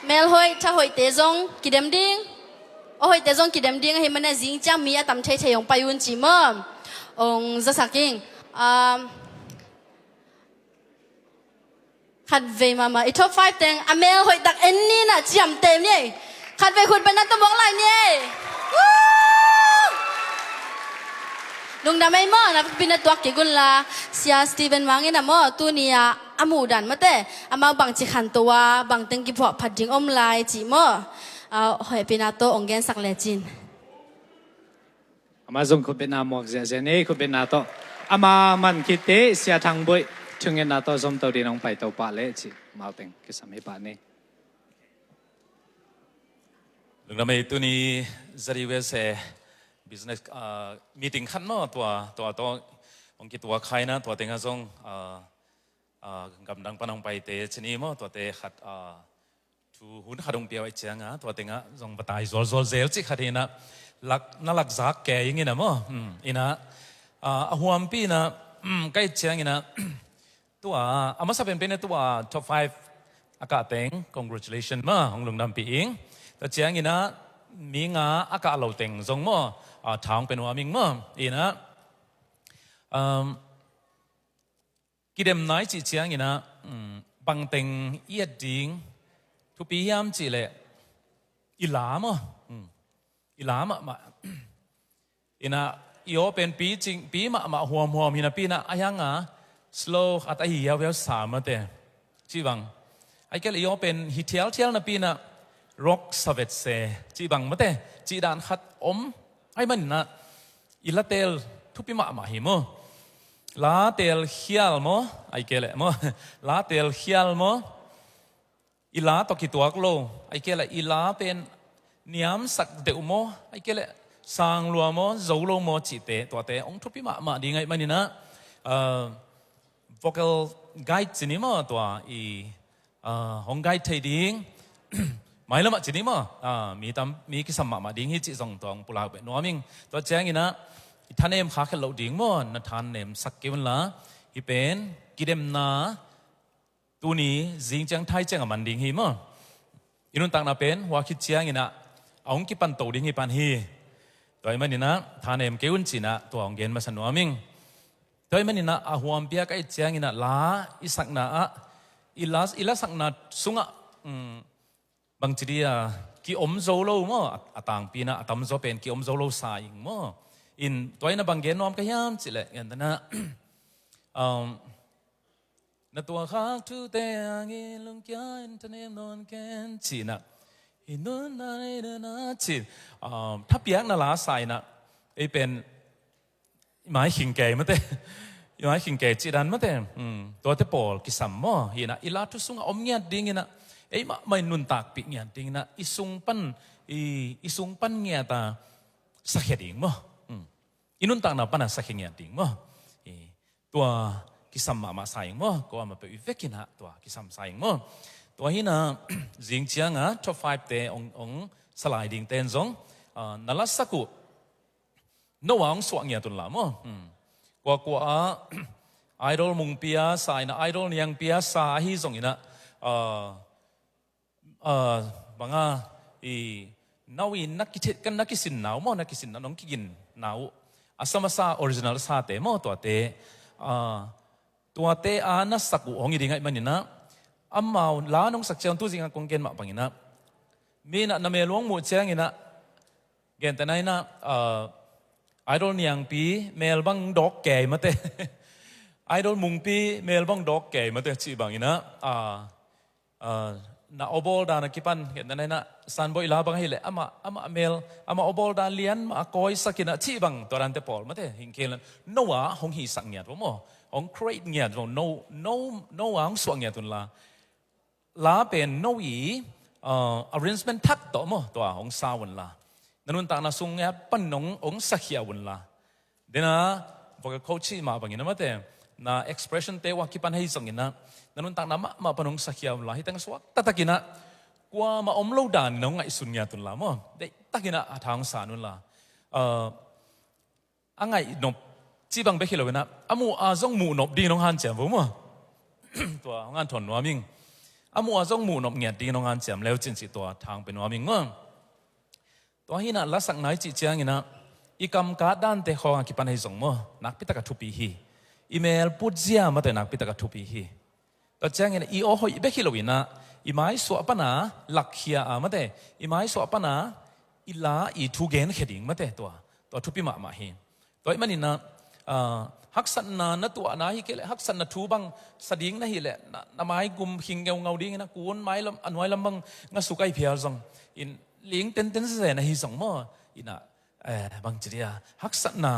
mel hoi cha hoi te dong kia đem điếng, hoi te dong kia đem điếng himu na jing chang mi atam chei chei ông payun chi mo, ông za saking, khát về mà ít top 5 tiếng Amel hội đặc anh ni na chậm tem nhỉ khát về khuôn bênนั้นต้องบอกอะไรnhỉ lung đam ấy mà na pin na tuak ke gun la sia Steven Wang ina mo tu nia amu dan mate ama bang chi khan towa bang teng ki pho phat ding om lai chi mo hoi pin na to ong gen sak le chin มาส่งคุณเป็นนามอกเสียนี่คุณเป็นนาโตอามามันคิดเตเสียทางบุยถึงเงินนาโตสมตัวดีน้องไปตัวปะเละจิมาเป็นกิสามีปะนี่หลังจากนั้นตัวนี้จะรีวิวเซ่ business meeting ขั้นมั้งตัวองค์กิตัวใครนะตัวเต็งก็ส่งกำลังปนองไปเตะชนีมั้งตัวเตะขัดทูหุ่นขัดองเปียวไอเจียงอ่ะตัวเต็งก็ส่งปะตายโซลเซลจิขัดเองนะลักซักแกอย่างงี้นะมั้งอินะหัวมปีนะใกล้เจียงงี้นะตัวมาสับเป็นตัว top 5อากาศเต็ง congratulations มั้งของลุงดำปีอิงแต่เจียงงี้นะมีงาอากาศเราเต็งส่งมั้งทางเป็นว่ามิงมั้งอินะกิเดมน้อยจีเจียงงี้นะบางเต็งเอียดดิ้งทุกปียามจีเลยอีหลามอ่ะอีหลามอ่ะมาอินะอีโอเป็นปีจริงปีมาหัวมีนะปีนะอายังอ่ะ slow อัตหิยาวสามมาเตะจีบังไอ้แกเลยอีโอเป็นฮิเทียลนะปีนะ rock สวีทเซจีบังมาเตะจีดานขัดไอ้มันนะอิละเตลทุกปีมาหิมอลาเตลเฮียลมั้งไอ้เกล่มั้งลาเตลเฮียลมั้งอีลาตอกิตัวกโลไอ้เกล่อีลาเป็นนิยมสักเดวมั้งไอ้เกล่สร้างรัวมั้งโจโลมั้งจิตเตตัวเตองทุบปีมาดีไงมันนี่นะvocal guide จีนี่มั้งตัวห้อง guide ไทยดิ้งไม่ละมั้งจีนี่มั้งมีกิสมมาดิ้งฮิจิส่งตัวปุลาเป็นนัวมิงตัวแจ้งอีนะท่านเอ็มขาขึ้นเราดิ่งมั้งนัทานเอ็มสักกี่วันละฮิเป็นกิเดมนาตัวนี้จิงจังไทยจังมันดิ่งฮิมั้งอินุนตังนาเป็นหัวคิดเชียงอีนะเอาองกิปันโตดิ่งฮิปันฮีตัวมันนี่นะท่านเอ็มเกี่ยวจีนะตัวองเกนมาสนุอามิงตัวมันนี่นะอาหัวเปียกไอเชียงอีนะลาอิสักนาอิลาสักนาสุงะบางทีกิอมโซโลมั้งต่างปีนะตำโซเป็นกิอมโซโลสายมั้งอินตัวนี้นะบางเกนน้อมก็ยามสิแหละอย่างนั้นนะนัตัวข้างทุเตงอิลุงกี้อินทเนมนอนแกนจีนะอินุนนาเนนะจีถ้าเปียกน่าลาใส่นะไอเป็นหมายขิงแก่มาเต้หมายขิงแก่จีดันมาเต้ตัวเตปอลกิสัมมอฮีนะอิลาทุสุงอมเงียดดิ้งนะไอมาไม่นุนตากปีเงียดดิ้งนะอิสุงปันเงียตาสักเหดิ้งมั้งอินุนต่างนับปัญหาสักอย่างดิ่งมั้งตัวกิสัมมาสายมั้งก็มาเป็นวิเวกินะตัวกิสัมสายมั้งตัวนี้นะจิงเชียงอ่ะ top 5เตะองสไลดิ้งเต้นซงนั่นละสักกูโน้องสวงเงียตุนละมั้งกว่าไอดอลมุงเปียสายนะไอดอลยังเปียสายฮีซงอีนะบางนาวินนักกิสินหนาวมั้งนักกิสินน้องกินหนาวอาสมาซาออริจินัลซาเตมั้งตัวเตนัสกุองอีดิ่งไงมันนี่นะอัมมาล้าน้องสักเจ้าตู้จริงกงเกนมาปังนี่นะมีนะนเมลวงหมู่เชียงนี่นะเกนแต่ไหนนะไอดอลเนียงปีเมลบังดอกแก่มาเตไอดอลมุงปีเมลบังดอกแก่มาเตจีบังนี่นะna obol da na kipan ket na na san boy la bang hile ama mel ama obol da lian ma koi sakina chi bang torante pol mate hinkelan noa hong hi sang nya mo hong create nya no ang swang nya tun la pen no yi arrangement thak to mo to hong sa wan la nanun ta na sung ya pan nong ong sakhia wan la dena vocal coach ma bang ina mate na expression te wa kipan hei sang ina nanun tak nama ma panong sakyam lah hitang swak tatakina kwa ma omlo dan nong ngai sunya tun la mo de takina athang sanun la angai nop chibang be khilowena amu azong mu nop ding nong han chem bo mo to ngan thon wa ming amu azong mu nop ngiat ding nong han chem leo chin si to thang pen wa ming ngo to hina la sak nai chi chiang ina ikam ka dan te kho ki pan hei zong mo nak pitaka thupi hi email put zia ma te nak pitaka thupi hiก็แจ้งเงี้ยอีโอหอยเบคิโลวินะอีไม้สวปนาหลักเขียมาเตอีไม้สวปนาอีลาอีทูเกนเขดิงมาเตตัวทุปิมาเฮตัวมันนี่นะฮักสันนะตัวนะฮิเกลฮักสันนะทูบังสดิ้งนะฮิเลนะไม้กุมหิงเงาดิ้งนะกูนไม้ลำอันไว้ลำบังงาสุกไอเพียร์ซองอินลิงเต้นเซนะฮิซองมั่วอินะ บางจีเดียฮักษณา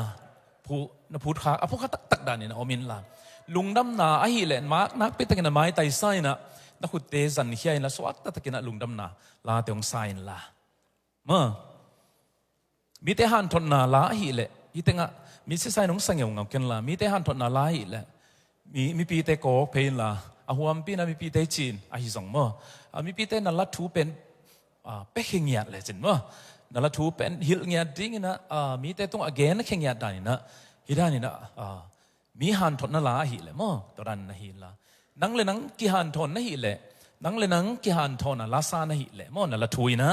ผู้นับพูดขาพวกเขาตักดานี่นะอมินละลุงดำนาอาฮิเลนมาร์กนักเป็นตะกินไม้ไตไซนะนักขุดเตสันเฮียนะสวัสดิ์ตะกินลุงดำนาลาเตียงไซน์ละมั้งมีแต่หันทนนาลาฮิเลยี่เตงะมีเสไซน์น้องสังเกตงกันละมีแต่หันทนนาลาฮิเลมีปีเตโกเพนละอาหัวปีนะมีปีเตจีนอาฮิสองมั้งมีปีเตนัลลัดทูเป็นเป็กเงียดเลยจินมั้งนั่นละทูเป็นฮิลเงียดดิ้งนะมีแต่ต้องอเกนเงียดได้นะฮิดานี่นะมีหันทนนั่นละฮิเลยมั้งตอนนั้นนะฮิละนั่งเลยนั่งกี่หันทนนะฮิเลยนั่งเลยนั่งกี่หันทนนะลาซานะฮิเลยมั้งนั่นละทุยนะ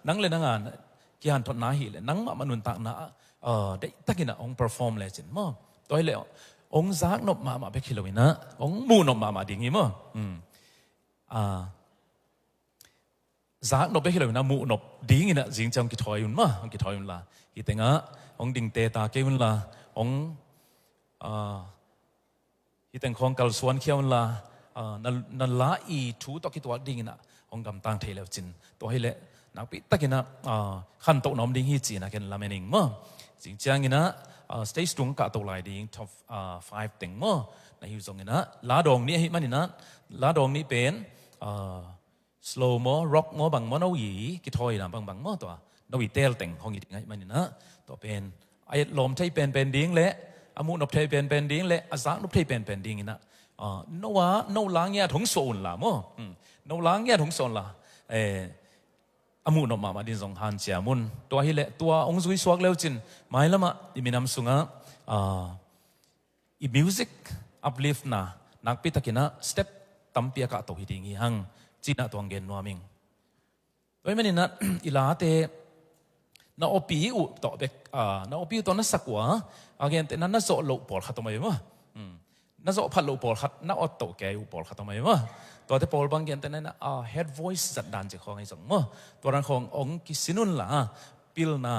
นั่งเลยนั่งกี่หันทนนะฮิเลยนั่งมานุนตักนะได้ตักินะองค์ perform เลยจินมั้งตัวเลยองค์ซักนบมาไปคิดเลยนะองค์มูนบมาดิ้งมั้งzak no be hiloi na mu no ding ina jing chang ki thoi un ma ki thoi un la hi tenga ong ding te ta ke un la ong hi teng khong kal suan khiaw un la na la I thu to ki to ding ina ong gam tang thei le chin to hi le nak pi takina khan to nom ding hi chi na ken la mening ma jing chang ina stage tung ka to lai ding top 5 teng ma na hi zong ina la dong ni hi manina la dong ni pen slow mo rock mo bang mo nâu gì cái thôi là bang moตัวnâu gì tel tình không gì ngay mà nèตัวเป็นไอ้ลมใช้เป็นดิ้งเละอามุนบใช้เป็นดิ้งเละอาซักนบใช้เป็นดิ้งนะนว่าโนล้างเงี้ยถงโซนละมั้งโนล้างเงี้ยถงโซนละอามุนบมาดินสงหันเสียมุนตัวฮิเละตัวองค์ซุยสวกเลี้ยวจินไม่ละมะดิมินำสุงะอีมิวสิกอัพลิฟต์นะนักพิทักษ์นะสเต็ปตั้มเปียกะตัวฮิดิ้งหังจีน่าตัวเงินนัวมิงโดยมันนี่นะอิลาเตน่าอปีอุต่อเบกน่าอปีอุตอนนั้นสักว่าอาเกนแต่นั้นน่าโซโลปอลขัดทำไมวะน่าโซพัดโลปอลขัดน่าอดโตแกอุปอลขัดทำไมวะตัวที่ปอลบางเกนแต่นั้นhead voice จัดดันจะของไอ้สองมั้งตัวนั้นขององค์กิสินุนล่ะปิลนา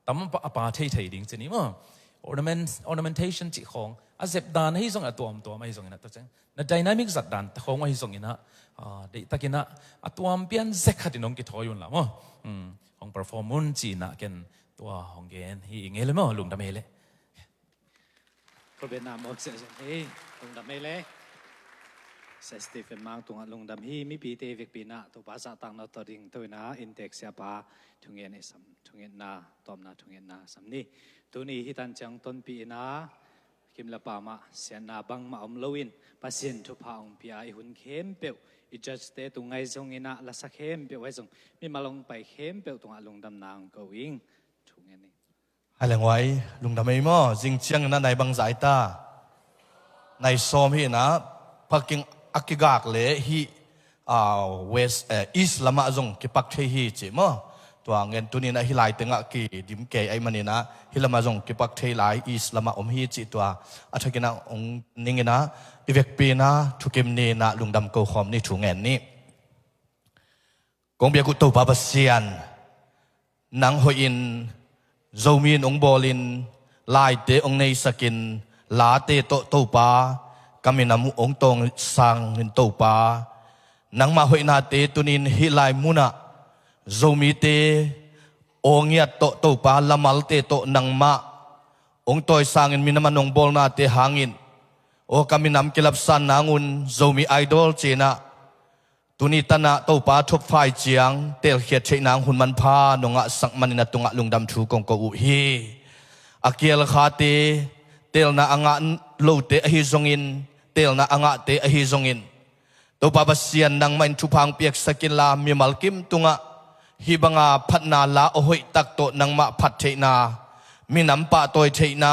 ตั้มปาเทยดิ่งจะนี่มั้ง ornamentation จิของอาเซบดานให้ส่งตัวไม่ส่งนะตัวเจ้าใน dynamic จัดดันแต่ของไม่ส่งนะเด็กตะกินะตัวเปลี่ยนเซ็กขัดน้องกิทอยุนละมั้งของ performance จีน่ะเกนตัวของเกนฮีเงี้ยเลยมั้งลุงดำเมเล่พระเบนามอกเสียเฮ้ลุงดำเมเล่เซสตีเฟนมังตัวลุงดำฮีมีปีเตวิกปีน่ะตัวภาษาต่างนาตัวดิ่งตัวน่ะอินเด็กซ์เสียปาทุงเงินไอ้สัมทุงเงินน่ะตอมน่ะทุงเงินน่ะสัมนี่ตัวนี้ฮิตันจังต้นปีน่ะคิมละปามาเสียนาบังมาอมลวินปัสเซนทุพาองปีไอหุ่นเข้มเปียวอีจัสเตตุงไงทรงอินะละสักเข้มเปียวไว้ทรงมีมาลงไปเข้มเปียวตรงลุงดำนางก็วิ่งทุกเงี้ยนี่ให้แรงไว้ลุงดำไม่มั่วจริงเชียงนั้นในบางสายตาในโซมฮีนะพักกิงอักกิกากเละฮีเวสอีสละมาจงกิปักเทฮีจิมั่วตัวเงินตัวนี้นะฮิไลตึงอ่ะกี่ดิมเกยไอ้มันนี่นะฮิลามาจงกิปักเทไลอีสละมาอมฮีจิตัวอัฐกินะองนิงนะอีเวกปีนะทุกิมนี่นะลุงดำโกคอมนี่ถูงเงินนี่กงเบียกุตุปาปเซียนนังหอินโจมีนองบอลินลายเตองในสกินลาเตโตโตปากามินามุองตองสังหินโตปานังมาหอยนาเตตุนินฮิไลมุนะzomi te ongiat to pa lamal te to nang ma ong toy sangin minamanong bol na te hangin o kami nam kilap san nangun zomi idol chena tunita na to pa top 5 chiang tel khiat chei nang hun man pha nonga sak manina tunga lungdam thu kong ko u hi akiel kha te tel na anga lo te hi zongin tel na anga te hi zongin to pa basian nang main thu phang piak sakin la mi malkim tunga hi banga phatna la ohoi tak to nang ma phat theina mi nam pa toy theina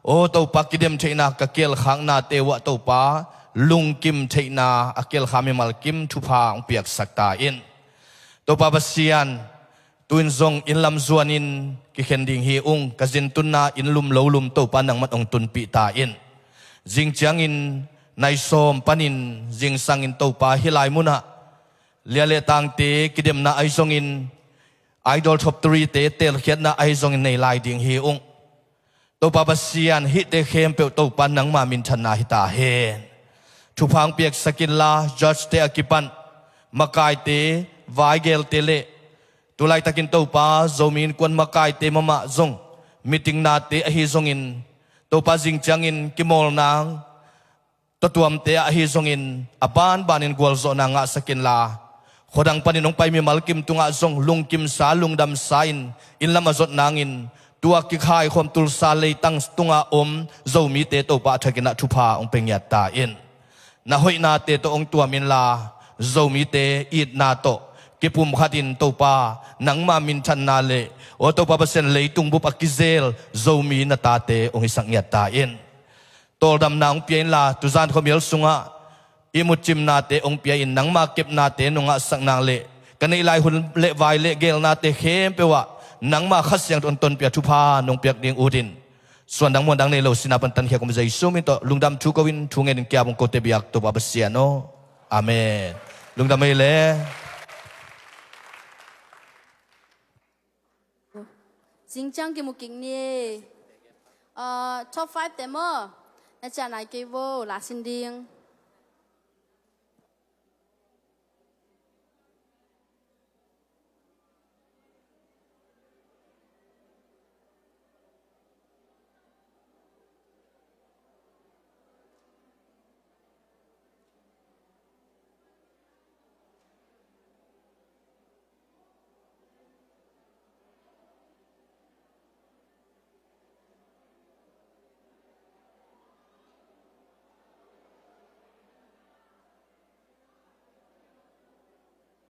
o to pa kidem theina ka kel khang na te wa to pa lung kim theina akel khami mal kim thu phang piak sakta in to pa basian tuin zong in lam zuanin ki khending hi ung ka jin tunna in lum lo lum to pa nang mat ong tun pi ta in jing chiang in nai som panin jing sang in to pa hilai muna liale tang te kidem na ai song in idol top 3 te tel khiat na ai song in nei lai ding hi ung to pa basian hi te khem pe to pan nang ma min than na hi ta hen thu phang piak sakin la judge te akipan makai te vai gel te le tu lai takin to pa zomin kwan makai te mama zong meeting na te a hi zong in to pa jing chang in kimol nang to tuam te a hi zong in aban banin gwal zo na nga sakin la khodang paninong pai mi malkim tunga zong lungkim sa lungdam sain in lama zot nangin tua ki khai khom tul sa le tang tunga zomi te to pa thakina thupa ong pengya ta in na hoi na te to ong tuamin la zomi te it na to kipum khatin to pa nang ma min than na le o to pa pasen le tung bu pakizel zomi na ta te ong isang ya ta in tol dam na ong pien la tu zan khomel sunga imut chim na te ong pia in nang ma kep na te nunga sang nang le kanai lai hun le vai le gel na te khem pe wa nang ma khas yang ton pia thupa nong piak ding udin suan dang mon dang ne lo sinapan tan khia kom jai sumin to lungdam thu ko win thu ngen kya bong ko te biak to ba basiano amen lungdam mai le Xinjiang ki muking ni top 5 temo na cha nai ke wo la sin ding